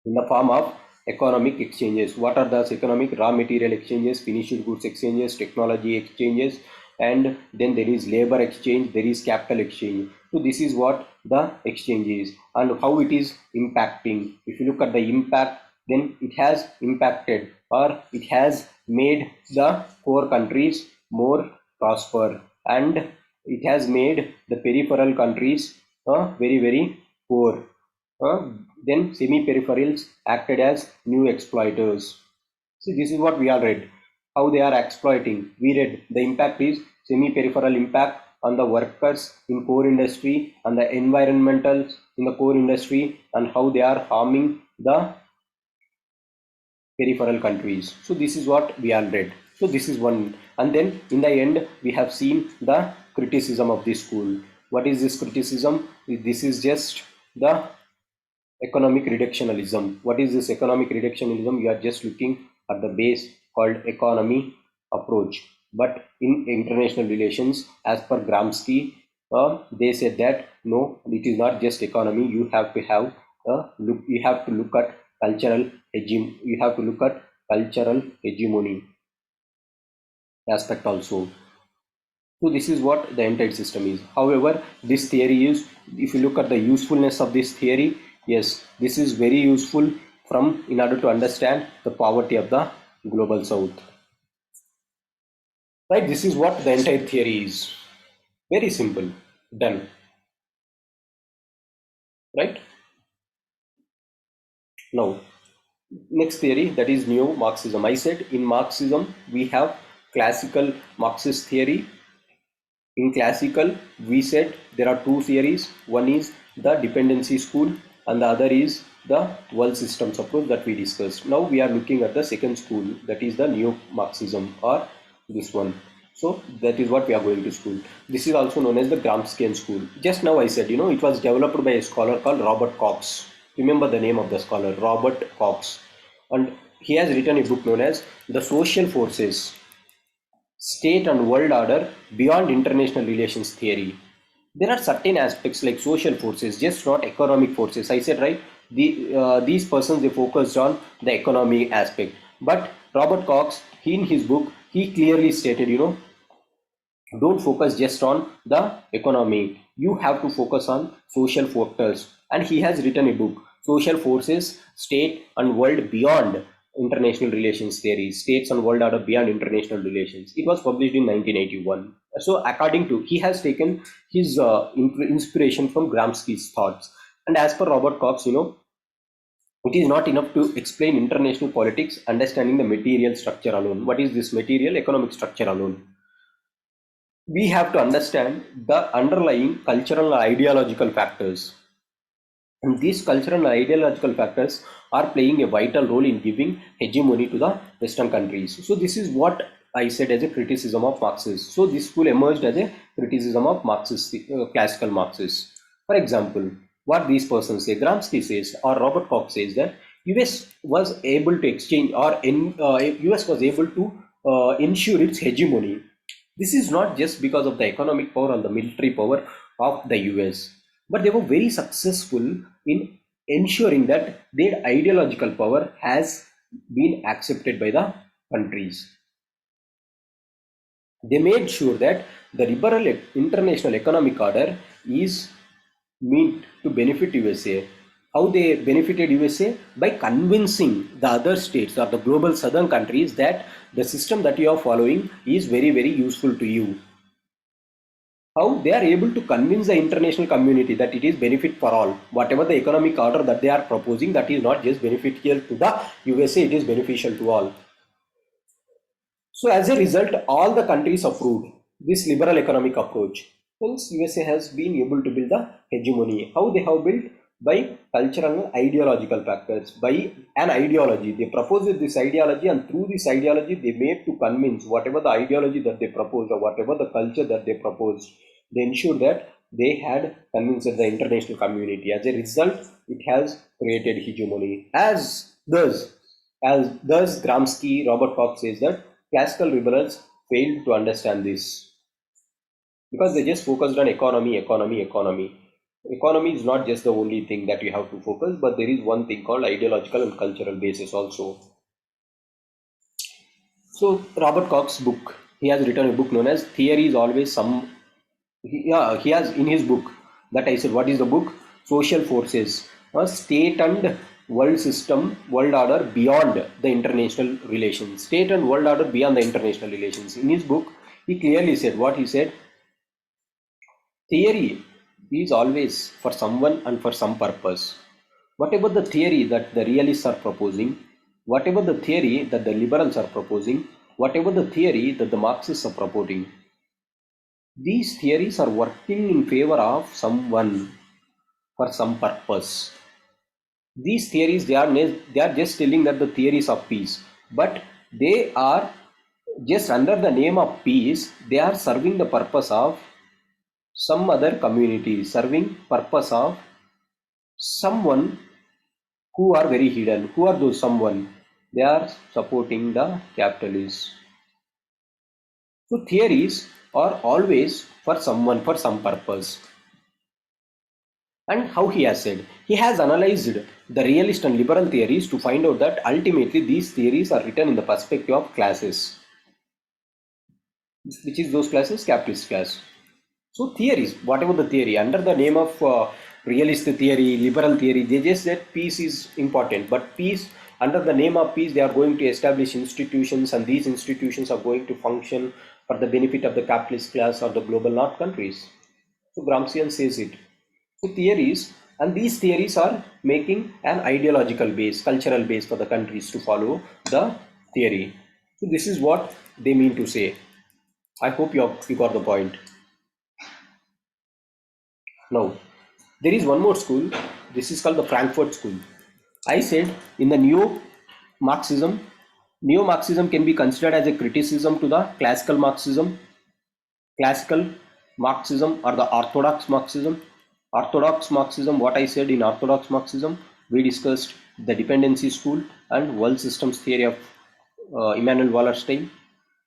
in the form of economic exchanges. What are those economic? Raw material exchanges, finished goods exchanges, technology exchanges, and then there is labor exchange, there is capital exchange. So this is what the exchange is and how it is impacting. If you look at the impact, then it has impacted or it has made the core countries more prosper, and it has made the peripheral countries very very poor. uh, then semi-peripherals acted as new exploiters. See, this is what we all read, how they are exploiting. We read the impact is semi-peripheral impact on the workers in core industry and the environmental in the core industry, and how they are harming the peripheral countries. So this is what we all read. So this is one, and then in the end we have seen the criticism of this school. What is this criticism? This is just the economic reductionism. What is this economic reductionism? You are just looking at the base called economy approach. But in international relations, as per Gramsci, they said that no, it is not just economy. You have to have look. You have to look at cultural You have to look at cultural hegemony aspect also. So this is what the entire system is. However, this theory is, if you look at the usefulness of this theory, yes, this is very useful from in order to understand the poverty of the global south. Right, this is what the entire theory is. Very simple. Done. Right? Now, next theory, that is neo-Marxism. I said in Marxism we have classical Marxist theory. In classical, we said there are two theories. One is the dependency school and the other is the world systems approach that we discussed. Now we are looking at the second school, that is the neo-Marxism, or this one. So that is what we are going to school. This is also known as the Gramscian school. Just now I said, it was developed by a scholar called Robert Cox. Remember the name of the scholar, Robert Cox. And he has written a book known as The Social Forces, State and World Order Beyond International Relations Theory. There are certain aspects like social forces, just not economic forces. I said, right, these persons, they focused on the economic aspect. But Robert Cox, in his book, he clearly stated, don't focus just on the economy. You have to focus on social factors. And he has written a book, Social Forces, State and World Beyond International Relations Theory, States and World Order Beyond International Relations. It was published in 1981. So according to, he has taken his inspiration from Gramsci's thoughts. And as per Robert Cox, it is not enough to explain international politics understanding the material structure alone. What is this material economic structure alone? We have to understand the underlying cultural and ideological factors. And these cultural and ideological factors are playing a vital role in giving hegemony to the Western countries. So this is what I said as a criticism of Marxists. So this school emerged as a criticism of Marxist, classical Marxists. For example, what these persons say, Gramsci says, or Robert Koch says that US was able to exchange, or US was able to ensure its hegemony. This is not just because of the economic power or the military power of the US, but they were very successful in ensuring that their ideological power has been accepted by the countries. They made sure that the liberal international economic order is meant to benefit USA. How they benefited USA? By convincing the other states or the global southern countries that the system that you are following is very, very useful to you. How they are able to convince the international community that it is benefit for all. Whatever the economic order that they are proposing, that is not just beneficial to the USA, it is beneficial to all. So as a result, all the countries approved this liberal economic approach. Hence, USA has been able to build the hegemony. How they have built? By cultural and ideological factors, by an ideology. They proposed this ideology, and through this ideology, they made to convince whatever the ideology that they proposed or whatever the culture that they proposed, they ensured that they had convinced the international community. As a result, it has created hegemony. Thus Gramsci, Robert Koch says that classical liberals failed to understand this because they just focused on economy, economy, economy. Economy is not just the only thing that you have to focus, but there is one thing called ideological and cultural basis also. So Robert Koch's book, He has written a book known as Theory is Always Some. He has in his book that I said, what is the book? Social Forces, a state and world system, world order beyond the international relations. State and world order beyond the international relations. In his book, he clearly said what he said. Theory is always for someone and for some purpose. Whatever the theory that the realists are proposing, whatever the theory that the liberals are proposing, whatever the theory that the Marxists are proposing, these theories are working in favor of someone for some purpose. These theories, they are just telling that the theories of peace, but they are just under the name of peace, they are serving the purpose of some other community, serving purpose of someone who are very hidden. Who are those someone? They are supporting the capitalists. So theories are always for someone, for some purpose. And how he has said, he has analyzed the realist and liberal theories to find out that ultimately these theories are written in the perspective of classes. Which is those classes? Capitalist class. So theories, whatever the theory, under the name of realist theory, liberal theory, they just said peace is important. But peace, under the name of peace, they are going to establish institutions, and these institutions are going to function for the benefit of the capitalist class or the global north countries. So Gramscian says it. So theories, and these theories are making an ideological base, cultural base for the countries to follow the theory. So this is what they mean to say. I hope you got the point. Now, there is one more school. This is called the Frankfurt School. I said in the neo-Marxism, neo-Marxism can be considered as a criticism to the classical Marxism or the orthodox Marxism. Orthodox Marxism, what I said in orthodox Marxism, we discussed the dependency school and world systems theory of Immanuel Wallerstein.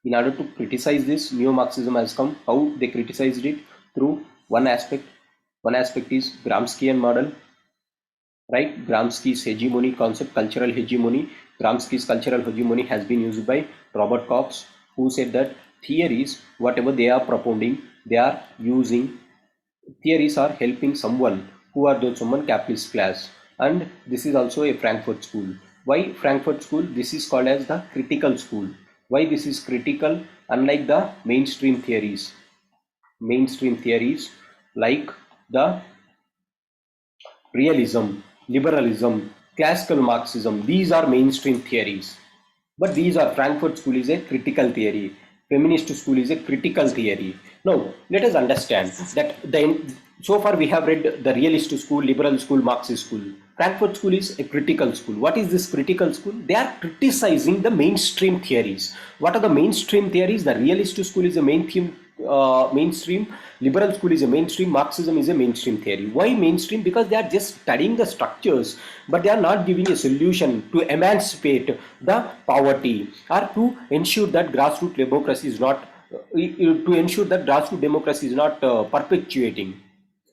In order to criticize this, neo-Marxism has come. How they criticized it? Through one aspect. One aspect is Gramscian model, right? Gramsci's hegemony concept, cultural hegemony. Gramsci's cultural hegemony has been used by Robert Cox, who said that theories, whatever they are propounding, they are using theories are helping someone. Who are those someone? Capitalist class. And this is also a Frankfurt School. Why Frankfurt School? This is called as the critical school. Why this is critical? Unlike the mainstream theories like the realism, liberalism, classical Marxism, these are mainstream theories. But these are, Frankfurt School is a critical theory. Feminist school is a critical theory. Now, let us understand that so far we have read the realist school, liberal school, Marxist school. Frankfurt School is a critical school. What is this critical school? They are criticizing the mainstream theories. What are the mainstream theories? The realist school is a mainstream, liberal school is a mainstream, Marxism is a mainstream theory. Why mainstream? Because they are just studying the structures, but they are not giving a solution to emancipate the poverty or to ensure that grassroots democracy is not perpetuating.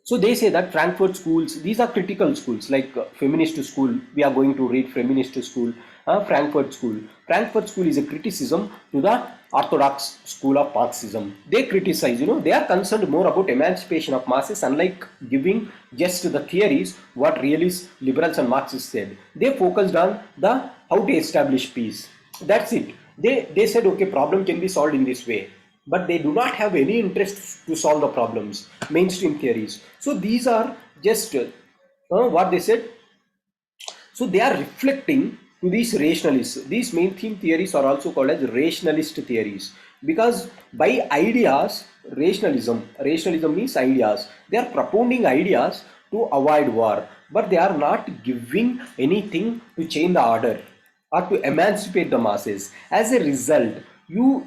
So they say that Frankfurt schools, these are critical schools like feminist school. We are going to read feminist school, Frankfurt school. Frankfurt school is a criticism to the orthodox school of Marxism. They criticize, they are concerned more about emancipation of masses, unlike giving just the theories what realists, liberals and Marxists said. They focused on the how to establish peace. That's it. They said, okay, problem can be solved in this way, but they do not have any interest to solve the problems. Mainstream theories. So these are just what they said. So they are reflecting to these rationalists. These mainstream theories are also called as rationalist theories, because by ideas, rationalism means ideas. They are propounding ideas to avoid war, but they are not giving anything to change the order or to emancipate the masses. As a result,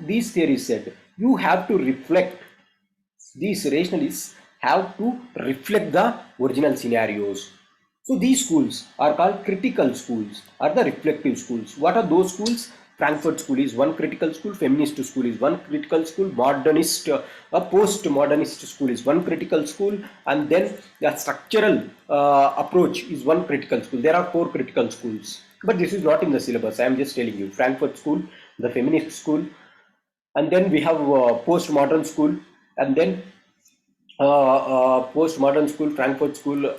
these theories said, you have to reflect, these rationalists have to reflect the original scenarios. So these schools are called critical schools or the reflective schools. What are those schools? Frankfurt School is one critical school, feminist school is one critical school, modernist, post-modernist school is one critical school, and then the structural approach is one critical school. There are 4 critical schools, but this is not in the syllabus. I am just telling you. Frankfurt School, the feminist school, And then we have postmodern school, and then postmodern school, Frankfurt school.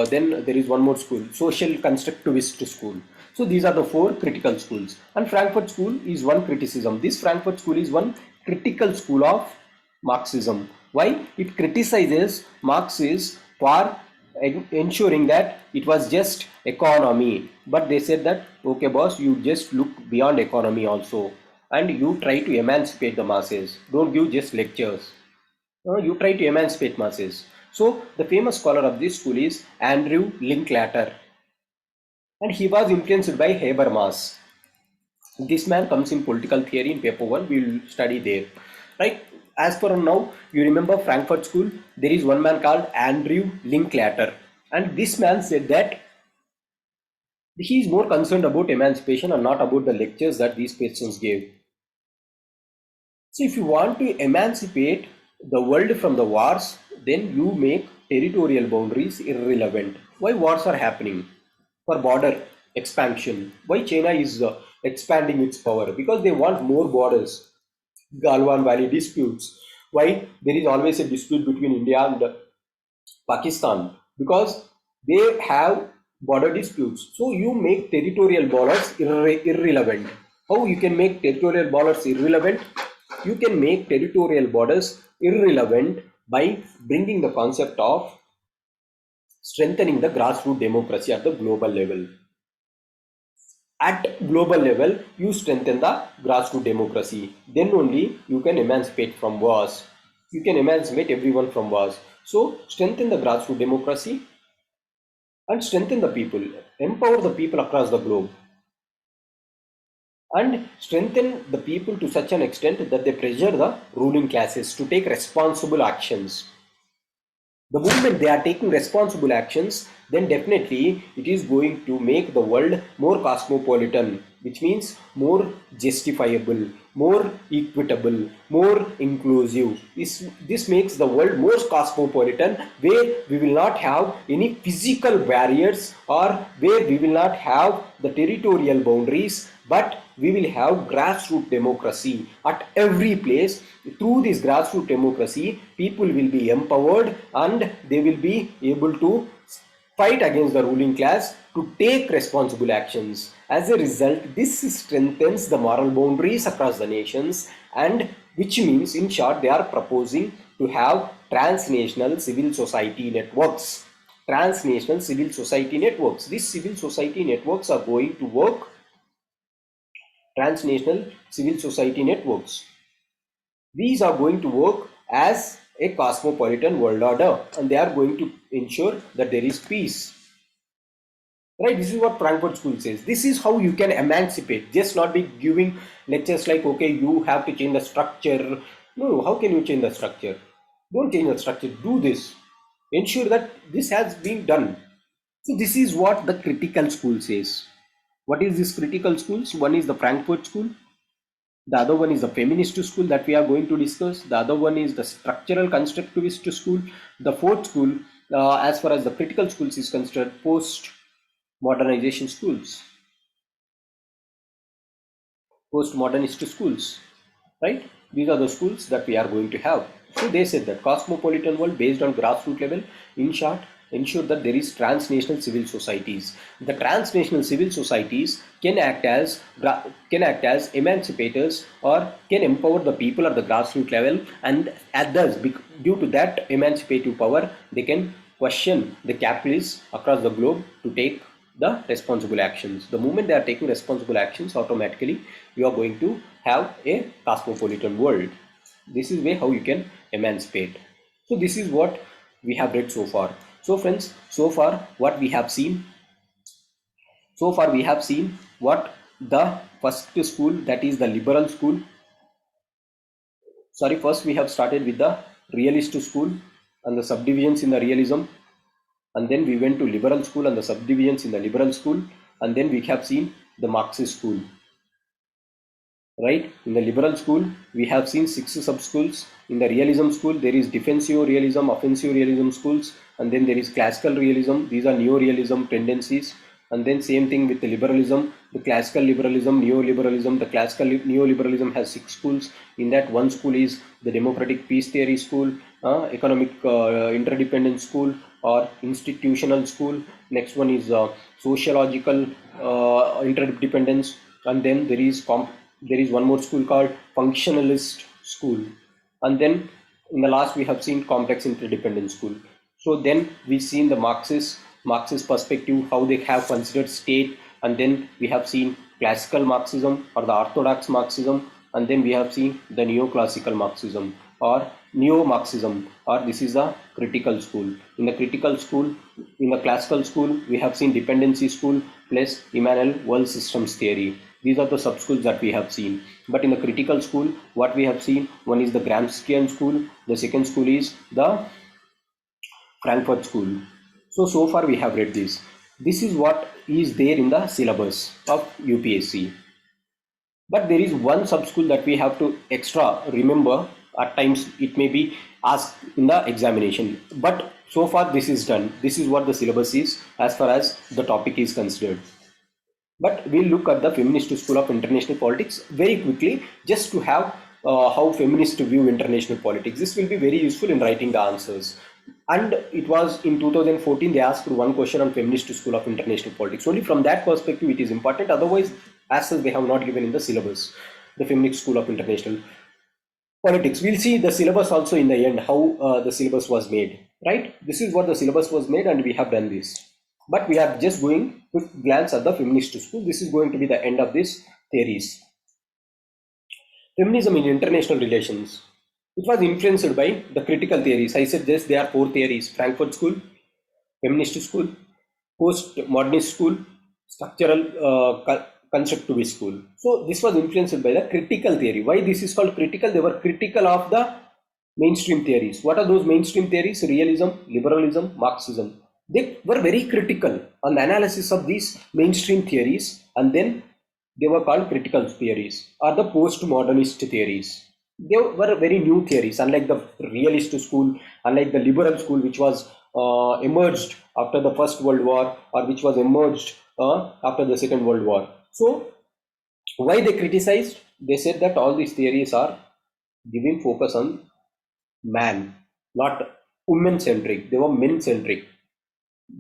Then there is one more school, social constructivist school. So these are the four critical schools, and Frankfurt school is one criticism. This Frankfurt school is one critical school of Marxism. Why? It criticizes Marxism for ensuring that it was just economy, but they said that okay, boss, you just look beyond economy also, and you try to emancipate the masses. Don't give just lectures. You try to emancipate masses. So the famous scholar of this school is Andrew Linklater, and he was influenced by Habermas. This man comes in political theory in paper 1. We will study there, right? As for now, you remember Frankfurt School. There is one man called Andrew Linklater, and this man said that he is more concerned about emancipation and not about the lectures that these persons gave. So if you want to emancipate the world from the wars, then you make territorial boundaries irrelevant. Why wars are happening? For border expansion. Why China is expanding its power? Because they want more borders. Galwan Valley disputes. Why there is always a dispute between India and Pakistan? Because they have border disputes. So you make territorial borders irrelevant. How you can make territorial borders irrelevant? You can make territorial borders irrelevant by bringing the concept of strengthening the grassroots democracy at the global level. At global level, you strengthen the grassroots democracy. Then only you can emancipate from wars. You can emancipate everyone from wars. So strengthen the grassroots democracy and strengthen the people. Empower the people across the globe. And strengthen the people to such an extent that they pressure the ruling classes to take responsible actions. The moment they are taking responsible actions, then definitely it is going to make the world more cosmopolitan, which means more justifiable, more equitable, more inclusive. This makes the world more cosmopolitan, where we will not have any physical barriers, or where we will not have the territorial boundaries, but we will have grassroots democracy at every place. Through this grassroots democracy, people will be empowered and they will be able to fight against the ruling class to take responsible actions. As a result, this strengthens the moral boundaries across the nations, and which means, in short, they are proposing to have transnational civil society networks. Transnational civil society networks. These civil society networks are going to work. Transnational civil society networks. These are going to work as a cosmopolitan world order, and they are going to ensure that there is peace. Right? This is what Frankfurt School says. This is how you can emancipate. Just not be giving lectures like, okay, you have to change the structure. No, how can you change the structure? Don't change the structure. Do this. Ensure that this has been done. So this is what the critical school says. What is this critical schools? One is the Frankfurt School. The other one is the feminist school that we are going to discuss. The other one is the structural constructivist school. The fourth school, as far as the critical schools is concerned, post-modernization schools, post-modernist schools, right? These are the schools that we are going to have. So they said that cosmopolitan world based on grassroots level, in short, ensure that there is transnational civil societies. The transnational civil societies can act as emancipators, or can empower the people at the grassroots level, and thus, due to that emancipative power, they can question the capitalists across the globe to take the responsible actions. The moment they are taking responsible actions, automatically you are going to have a cosmopolitan world. This is way how you can emancipate. So this is what we have read so far. So friends, so far what we have seen, what the first school, that is the liberal school. Sorry, first we have started with the realist school and the subdivisions in the realism, and then we went to liberal school and the subdivisions in the liberal school, and then we have seen the Marxist school. Right? In the liberal school, we have seen 6 sub-schools. In the realism school, there is defensive realism, offensive realism schools, and then there is classical realism. These are neo-realism tendencies. And then same thing with the liberalism. the classical liberalism, neoliberalism. The classical neoliberalism has 6 schools. In that, one school is the democratic peace theory school, economic interdependence school or institutional school. Next one is sociological interdependence, and then there is one more school called functionalist school, and then in the last we have seen complex interdependent school. So then we seen the Marxist perspective, how they have considered state, and then we have seen classical Marxism or the orthodox Marxism, and then we have seen the neoclassical Marxism or neo-Marxism, or this is a critical school. In the critical school, in the classical school, we have seen dependency school plus Immanuel world systems theory. These are the sub-schools that we have seen. But in the critical school, what we have seen, one is the Gramscian school, the second school is the Frankfurt school. So far we have read this. This is what is there in the syllabus of UPSC. But there is one sub-school that we have to extra remember. At times it may be asked in the examination. But so far this is done. This is what the syllabus is as far as the topic is considered. But we'll look at the Feminist School of International Politics very quickly, just to have how feminists view international politics. This will be very useful in writing the answers. And it was in 2014 they asked one question on Feminist School of International Politics. Only from that perspective it is important. Otherwise, as such, they have not given in the syllabus the Feminist School of International Politics. We'll see the syllabus also in the end, how the syllabus was made. Right? This is what the syllabus was made, and we have done this. But we are just going to glance at the Feminist School. This is going to be the end of this theories. Feminism in international relations. It was influenced by the critical theories. I said this, there are 4 theories: Frankfurt School, Feminist School, Post-Modernist School, Structural Constructivist School. So this was influenced by the critical theory. Why this is called critical? They were critical of the mainstream theories. What are those mainstream theories? Realism, liberalism, Marxism. They were very critical on the analysis of these mainstream theories, and then they were called critical theories or the postmodernist theories. They were very new theories, unlike the realist school, unlike the liberal school, which was emerged after the First World War, or which was emerged after the Second World War. So, why they criticized? They said that all these theories are giving focus on man, not women centric. They were men centric.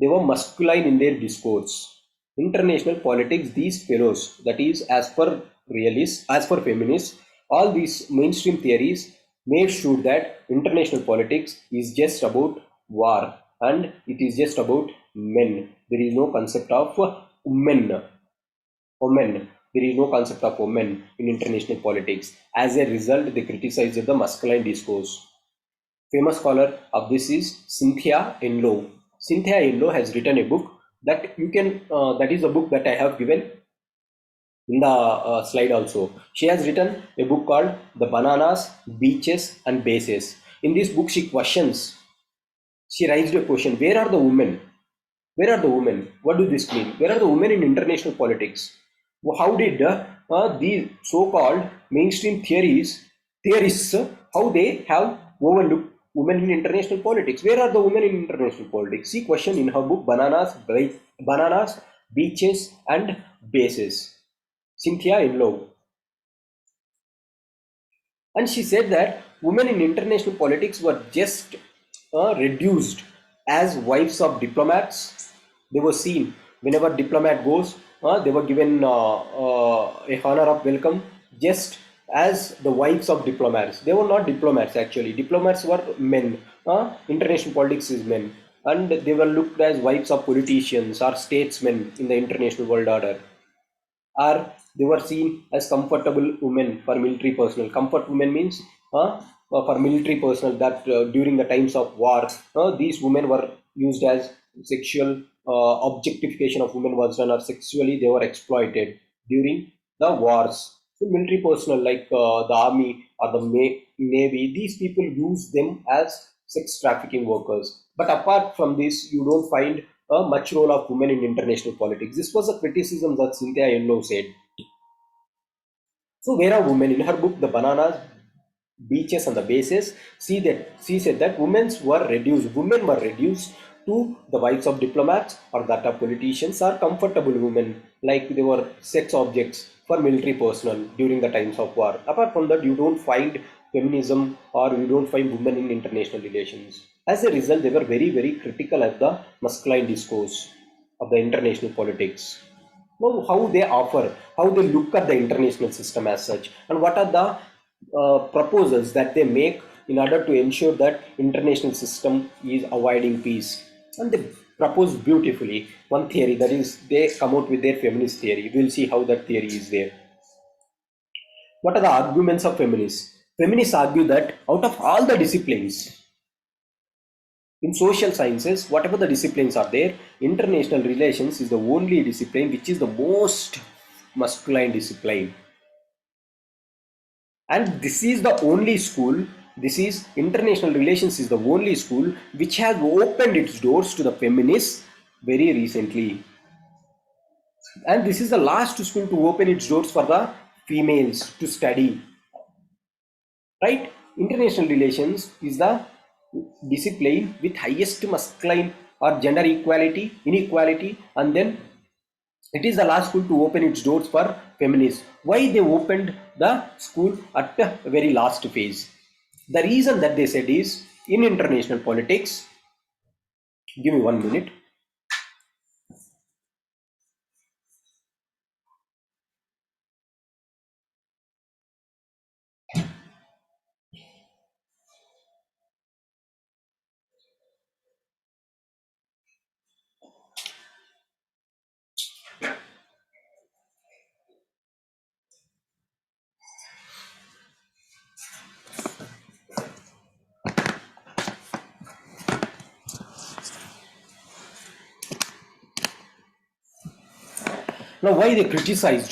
They were masculine in their discourse. International politics, these fellows, that is, as per realists, as per feminists, all these mainstream theories made sure that international politics is just about war, and it is just about men. There is no concept of women. Women. There is no concept of women in international politics. As a result, they criticized the masculine discourse. Famous scholar of this is Cynthia Enloe. Cynthia Enloe has written a book that you can, that is a book that I have given in the slide also. She has written a book called The Bananas, Beaches and Bases. In this book, she raised a question: where are the women? Where are the women? What do this mean? Where are the women in international politics? How did the so-called mainstream theorists, how they have overlooked women in international politics? Where are the women in international politics? She questioned in her book Bananas, Beaches and Bases. Cynthia Enloe. And she said that women in international politics were just reduced as wives of diplomats. They were seen whenever diplomat goes, they were given a honor of welcome just as the wives of diplomats. They were not diplomats actually. Diplomats were men. International politics is men. And they were looked as wives of politicians or statesmen in the international world order. Or they were seen as comfortable women for military personnel. Comfort women means for military personnel that during the times of war, these women were used as sexual objectification of women was done, or sexually they were exploited during the wars. So military personnel like the army or the navy, these people use them as sex trafficking workers. But apart from this, you don't find much role of women in international politics. This was a criticism that Cynthia Enloe said. So where are women? In her book, The Bananas, Beaches and the Bases, she said that women were reduced to the wives of diplomats or that of politicians or comfortable women, like they were sex objects for military personnel during the times of war. Apart from that, you don't find feminism or you don't find women in international relations. As a result, they were very, very critical of the masculine discourse of the international politics. Now, how they offer, how they look at the international system as such, and what are the proposals that they make in order to ensure that international system is avoiding peace. And they propose beautifully one theory, that is they come out with their feminist theory. We'll see how that theory is there. What are the arguments of feminists? Feminists argue that out of all the disciplines in social sciences, whatever the disciplines are there, international relations is the only discipline which is the most masculine discipline. And this is the only school, this is international relations is the only school which has opened its doors to the feminists very recently. And this is the last school to open its doors for the females to study. Right? International relations is the discipline with highest masculine or gender equality, inequality, and then it is the last school to open its doors for feminists. Why they opened the school at the very last phase? The reason that they said is in international politics, give me 1 minute. Now, why they criticized,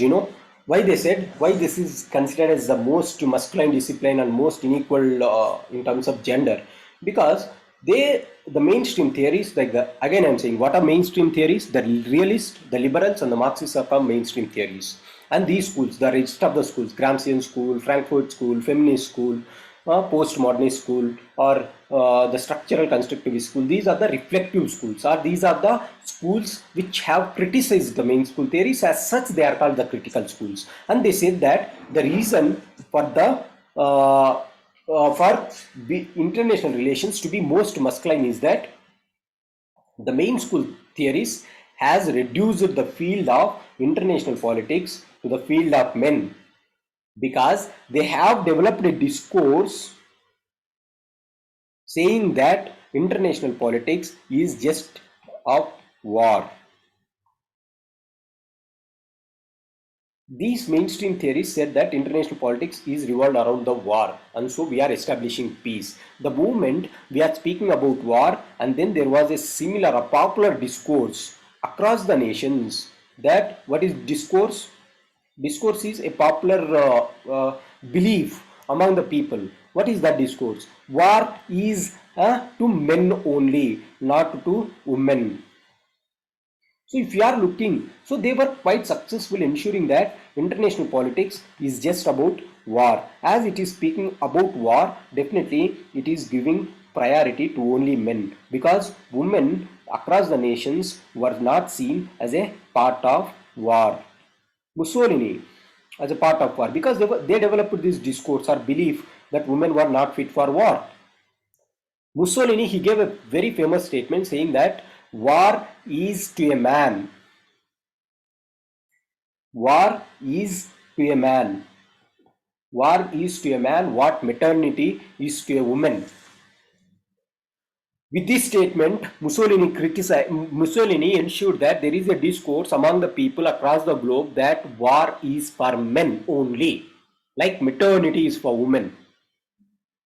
why they said, why this is considered as the most masculine discipline and most unequal in terms of gender? Because the mainstream theories, like again I'm saying, what are mainstream theories? The realists, the liberals, and the Marxists are from mainstream theories. And these schools, the rest of the schools, Gramscian school, Frankfurt school, feminist school, postmodernist school, or the structural constructivist school, these are the reflective schools, or these are the schools which have criticized the main school theories. As such, they are called the critical schools. And they said that the reason for the international relations to be most masculine is that the main school theories has reduced the field of international politics to the field of men, because they have developed a discourse saying that international politics is just of war. These mainstream theories said that international politics is revolved around the war, and so we are establishing peace. The moment we are speaking about war, and then there was a similar, a popular discourse across the nations, that what is discourse? Discourse is a popular belief among the people. What is that discourse? War is to men only, not to women. So if you are looking, so they were quite successful ensuring that international politics is just about war. As it is speaking about war, definitely it is giving priority to only men, because women across the nations were not seen as a part of war. Mussolini as a part of war, because they developed this discourse or belief that women were not fit for war. Mussolini, he gave a very famous statement saying that war is to a man. War is to a man. War is to a man what maternity is to a woman. With this statement, Mussolini ensured that there is a discourse among the people across the globe that war is for men only, like maternity is for women.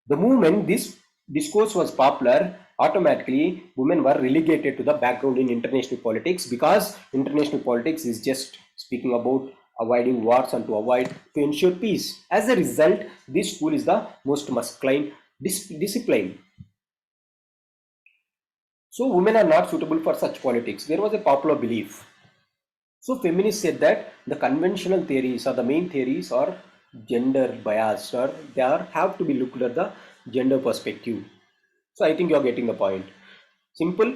The moment this discourse was popular, automatically women were relegated to the background in international politics, because international politics is just speaking about avoiding wars and to ensure peace. As a result, this school is the most masculine discipline. So women are not suitable for such politics. There was a popular belief. So feminists said that the conventional theories or the main theories are gender biased, or they have to be looked at the gender perspective. So I think you're getting the point. Simple.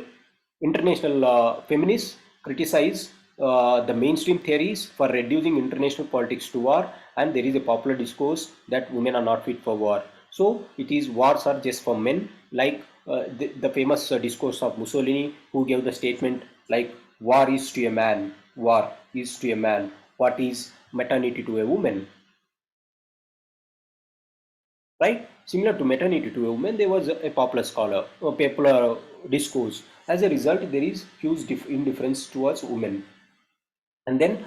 International feminists criticize the mainstream theories for reducing international politics to war, and there is a popular discourse that women are not fit for war. So it is wars are just for men, like the famous discourse of Mussolini, who gave the statement like, war is to a man, war is to a man, what is maternity to a woman, right? Similar to maternity to a woman, there was a popular scholar, a popular discourse. As a result, there is huge indifference towards women. And then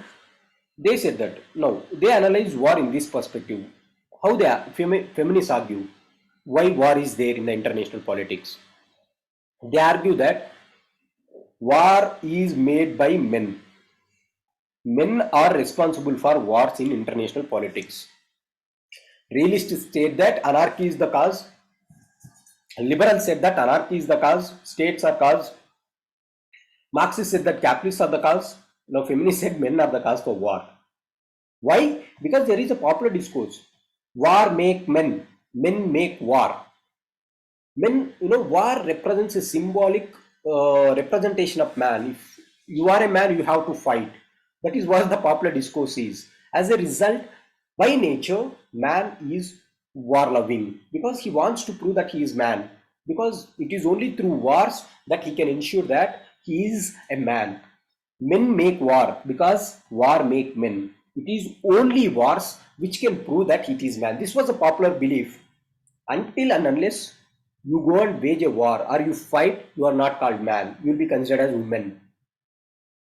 they said that no, they analyze war in this perspective. How they feminists argue why war is there in the international politics. They argue that war is made by men. Men are responsible for wars in international politics. Realists state that anarchy is the cause. Liberals said that anarchy is the cause. States are cause. Marxists said that capitalists are the cause. Now feminists said men are the cause for war. Why? Because there is a popular discourse. War make men. Men make war. Men, war represents a symbolic representation of man. If you are a man, you have to fight. That is what the popular discourse is. As a result, by nature, man is war loving because he wants to prove that he is man. Because it is only through wars that he can ensure that he is a man. Men make war because war make men. It is only wars which can prove that it is man. This was a popular belief. Until and unless you go and wage a war or you fight, you are not called man. You will be considered as woman.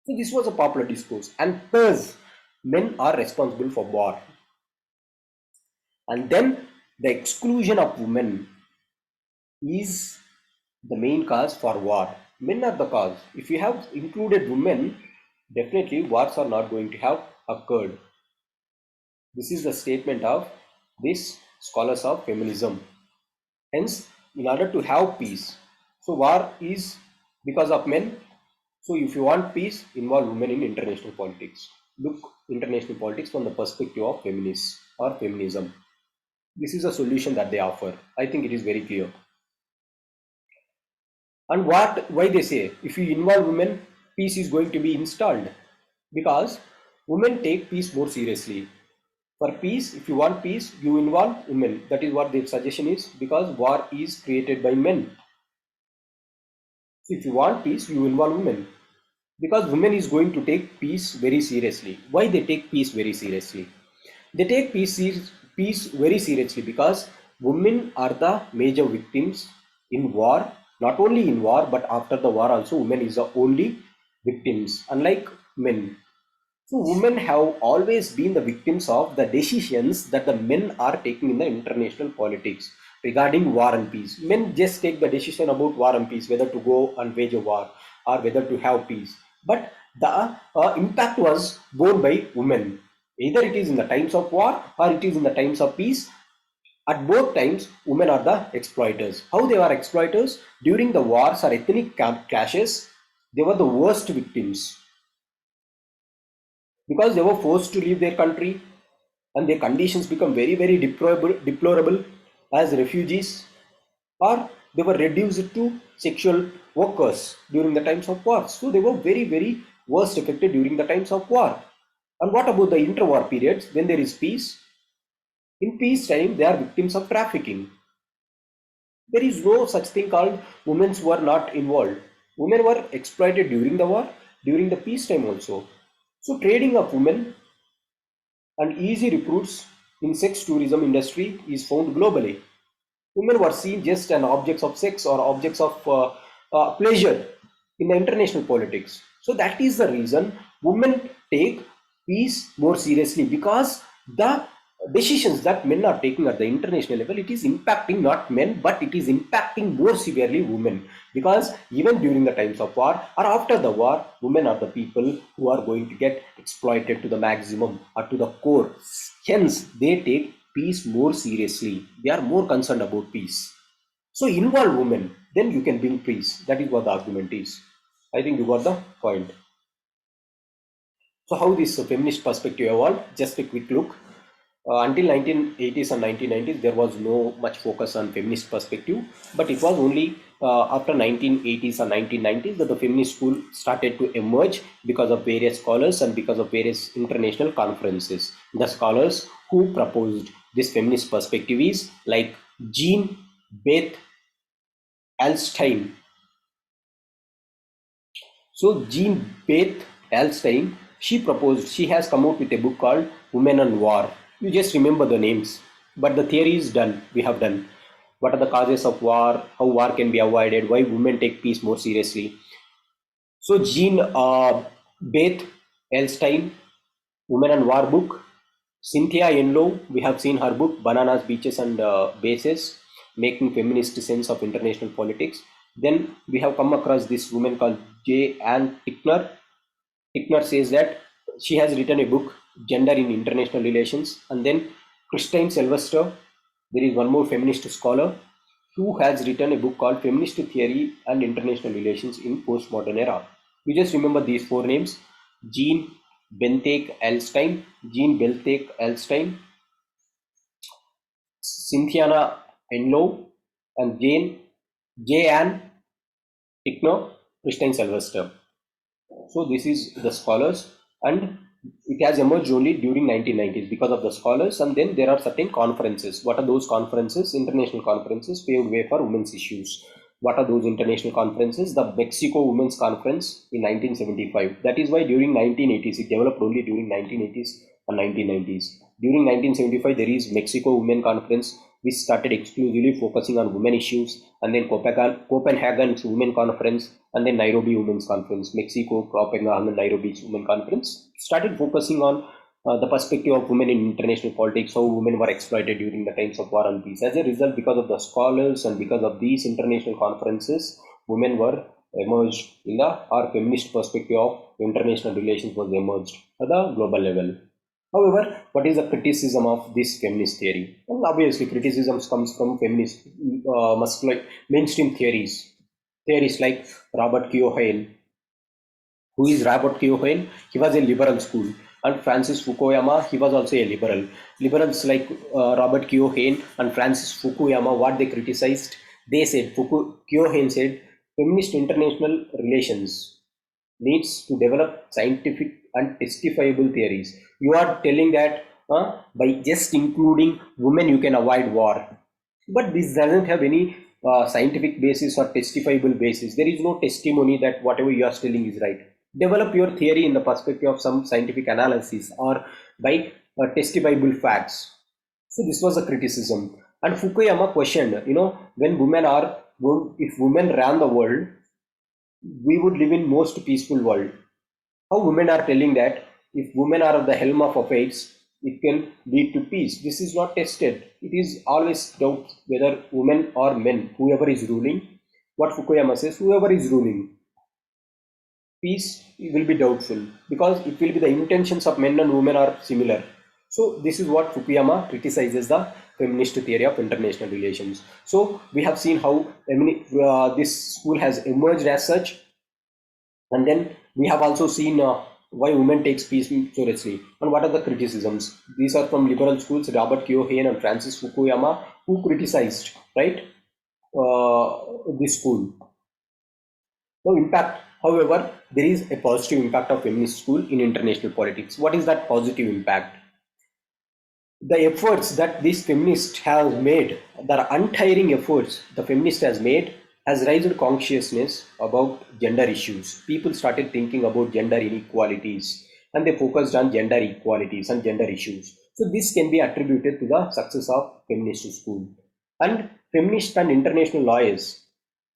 So this was a popular discourse, and thus men are responsible for war. And then the exclusion of women is the main cause for war. Men are the cause. If you have included women, definitely wars are not going to have occurred. This is the statement of these scholars of feminism. Hence, in order to have peace, so war is because of men. So if you want peace, involve women in international politics. Look international politics from the perspective of feminists or feminism. This is a solution that they offer. I think it is very clear. And why they say if you involve women, peace is going to be installed, because women take peace more seriously. For peace, if you want peace, you involve women. That is what their suggestion is, because war is created by men. So if you want peace, you involve women, because women is going to take peace very seriously. Why they take peace very seriously? They take peace very seriously because women are the major victims in war. Not only in war, but after the war also, women is the only victims, unlike men. So women have always been the victims of the decisions that the men are taking in the international politics regarding war and peace. Men just take the decision about war and peace, whether to go and wage a war or whether to have peace. But the impact was borne by women. Either it is in the times of war or it is in the times of peace. At both times, women are the exploiters. How they are exploiters? During the wars or ethnic clashes, they were the worst victims because they were forced to leave their country and their conditions become very, very deplorable as refugees, or they were reduced to sexual workers during the times of war. So they were very, very worst affected during the times of war. And what about the interwar periods when there is peace? In peacetime, they are victims of trafficking. There is no such thing called women who are not involved. Women were exploited during the war, during the peacetime also. So trading of women and easy recruits in sex tourism industry is found globally. Women were seen just as objects of sex or objects of pleasure in the international politics. So that is the reason women take peace more seriously, because the decisions that men are taking at the international level, it is impacting not men, but it is impacting more severely women, because even during the times of war or after the war, women are the people who are going to get exploited to the maximum or to the core. Hence they take peace more seriously. They are more concerned about peace. So involve women, then you can bring peace. That is what the argument is. I think you got the point. So how this feminist perspective evolved? Just a quick look. Until 1980s and 1990s, there was no much focus on feminist perspective, but it was only after 1980s or 1990s that the feminist school started to emerge because of various scholars and because of various international conferences. The scholars who proposed this feminist perspective is like Jean Beth Alstein. So Jean Beth Alstein, she has come out with a book called Women and War. You just remember the names, but the theory is done. We have done. What are the causes of war? How war can be avoided? Why women take peace more seriously? So Jean Beth Elstein, Women and War book. Cynthia Enlow, we have seen her book Bananas, Beaches and Bases, Making Feminist Sense of International Politics. Then we have come across this woman called J. Ann Tickner. Tickner says that she has written a book, Gender in International Relations. And then Christine Sylvester, there is one more feminist scholar who has written a book called Feminist Theory and International Relations in Postmodern Era. You just remember these four names: Jean Benthek Elstein, Jean Benthek Elstein, Cynthia Enlow, and J. Ann Tickner, Christine Sylvester. So this is the scholars, and it has emerged only during 1990s because of the scholars. And then there are certain conferences. What are those conferences? International conferences paved way for women's issues. What are those international conferences? The Mexico Women's Conference in 1975. That is why during 1980s, it developed only during 1980s and 1990s. During 1975, there is Mexico Women Conference, which started exclusively focusing on women issues, and then Copenhagen's Women Conference, and then Nairobi Women's Conference. Mexico, Copenhagen, and Nairobi Women Conference started focusing on the perspective of women in international politics, how women were exploited during the times of war and peace. As a result, because of the scholars and because of these international conferences, women were emerged in the our feminist perspective of international relations was emerged at the global level. However, what is the criticism of this feminist theory? Well, obviously, criticisms comes from feminist mainstream theories. Theories like Robert Keohane. Who is Robert Keohane? He was a liberal school. And Francis Fukuyama, he was also a liberal. Liberals like Robert Keohane and Francis Fukuyama, what they criticized, they said, Keohane said, feminist international relations needs to develop scientific and testifiable theories. You are telling that by just including women you can avoid war, but this doesn't have any scientific basis or testifiable basis. There is no testimony that whatever you are telling is right. Develop your theory in the perspective of some scientific analysis or by testifiable facts. So this was a criticism. And Fukuyama questioned, when if women ran the world, we would live in most peaceful world. How women are telling that if women are at the helm of affairs, it can lead to peace. This is not tested. It is always doubt whether women or men, whoever is ruling. What Fukuyama says, whoever is ruling, peace will be doubtful because it will be the intentions of men and women are similar. So this is what Fukuyama criticizes the feminist theory of international relations. So we have seen how this school has emerged as such, and then we have also seen why women takes peace seriously and what are the criticisms. These are from liberal schools, Robert Keohane and Francis Fukuyama, who criticized this school. Now impact, however, there is a positive impact of feminist school in international politics. What is that positive impact? The efforts that this feminist has made, the untiring efforts the feminist has made, has raised consciousness about gender issues. People started thinking about gender inequalities and they focused on gender equalities and gender issues. So this can be attributed to the success of feminist school. And feminist and international lawyers,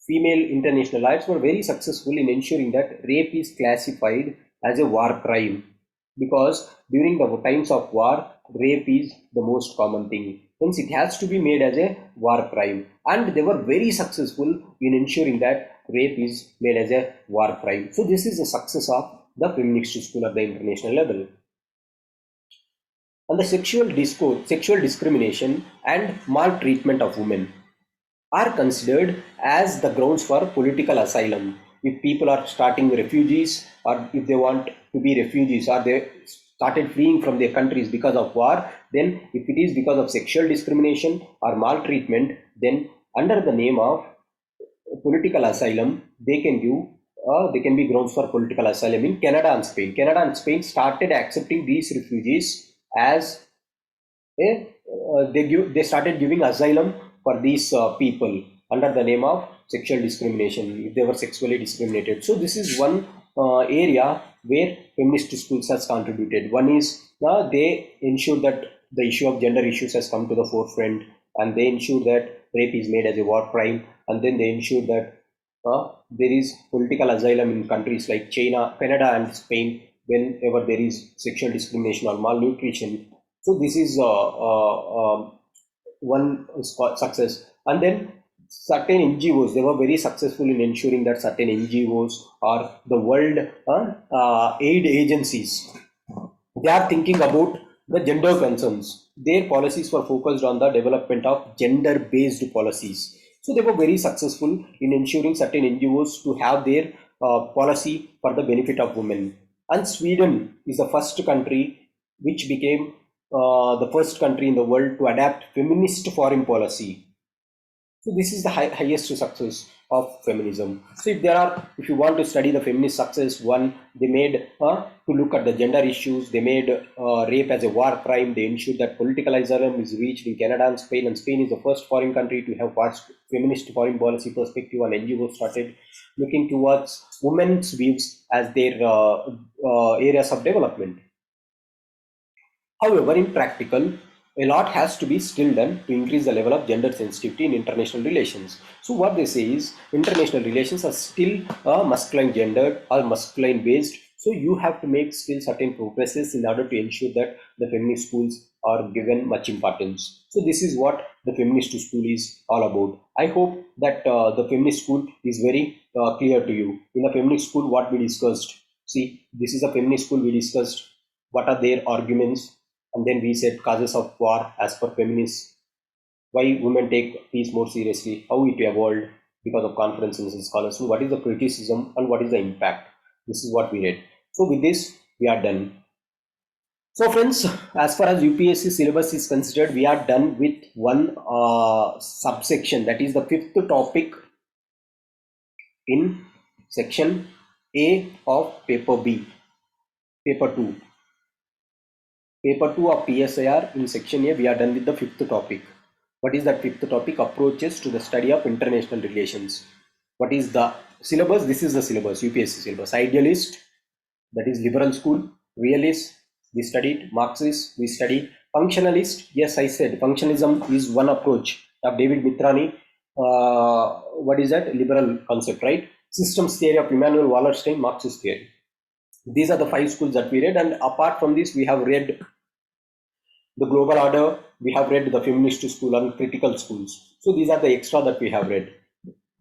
female international lawyers were very successful in ensuring that rape is classified as a war crime, because during the times of war, rape is the most common thing. Hence, it has to be made as a war crime. And they were very successful in ensuring that rape is made as a war crime. So, this is the success of the feminist school at the international level. And the sexual discrimination and maltreatment of women are considered as the grounds for political asylum. If people are starting refugees, or if they want to be refugees, or they started fleeing from their countries because of war, then if it is because of sexual discrimination or maltreatment, then under the name of political asylum, they can be grounds for political asylum in Canada and Spain. Canada and Spain started accepting these refugees as they started giving asylum for these people under the name of sexual discrimination if they were sexually discriminated. So this is one area where feminist schools has contributed. One is they ensure that the issue of gender issues has come to the forefront, and they ensure that rape is made as a war crime, and then they ensure that there is political asylum in countries like China, Canada, and Spain whenever there is sexual discrimination or malnutrition. So this is one success. And then certain NGOs, they were very successful in ensuring that certain NGOs or the world aid agencies, they are thinking about the gender concerns. Their policies were focused on the development of gender-based policies. So they were very successful in ensuring certain NGOs to have their policy for the benefit of women. And Sweden is the first country which became the first country in the world to adapt feminist foreign policy. So this is the highest success of feminism. So if you want to study the feminist success, one, they made to look at the gender issues. They made rape as a war crime. They ensured that political asylum is reached in Canada and Spain. And Spain is the first foreign country to have feminist foreign policy perspective. And NGOs started looking towards women's views as their areas of development. However, in practical, a lot has to be still done to increase the level of gender sensitivity in international relations. So what they say is international relations are still masculine gendered or masculine based. So you have to make still certain progresses in order to ensure that the feminist schools are given much importance. So this is what the feminist school is all about. I hope that the feminist school is very clear to you. In the feminist school, what we discussed. See, this is a feminist school. We discussed what are their arguments, and then we said causes of war as per feminists, why women take peace more seriously, how it evolved because of conferences and scholars, what is the criticism and what is the impact. This is what we read. So with this, we are done. So friends, as far as UPSC syllabus is considered, we are done with one subsection, that is the fifth topic in section A of paper B, paper 2. Paper 2 of PSIR in section A, we are done with the fifth topic. What is that fifth topic? Approaches to the study of international relations. What is the syllabus? This is the syllabus, UPSC syllabus. Idealist, that is liberal school. Realist, we studied. Marxist, we studied. Functionalist, yes, I said functionalism is one approach of David Mithrani. What is that? Liberal concept, right? Systems theory of Immanuel Wallerstein, Marxist theory. These are the 5 schools that we read, and apart from this, we have read the global order, we have read the feminist school and critical schools. So these are the extra that we have read.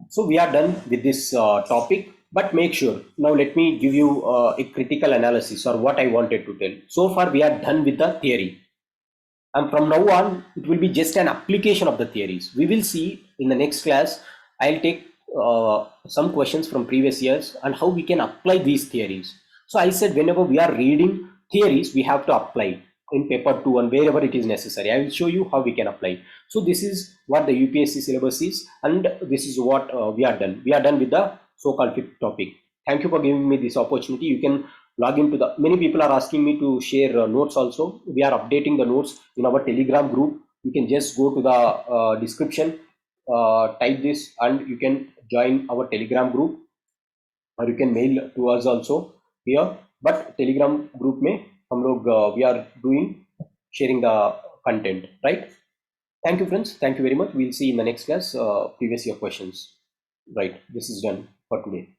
So we are done with this topic, but make sure, now let me give you a critical analysis or what I wanted to tell. So far we are done with the theory, and from now on it will be just an application of the theories. We will see in the next class. I'll take some questions from previous years and how we can apply these theories. So I said whenever we are reading theories, we have to apply in paper 2 and wherever it is necessary. I will show you how we can apply. So this is what the UPSC syllabus is, and this is what we are done. We are done with the so-called fifth topic. Thank you for giving me this opportunity. You can log into the, many people are asking me to share notes also. We are updating the notes in our Telegram group. You can just go to the description, type this, and you can join our Telegram group, or you can mail to us also here. But Telegram group में हम लोग we are doing sharing the content, right? Thank you friends, thank you very much. We'll see in the next class previous year questions. Right, this is done for today.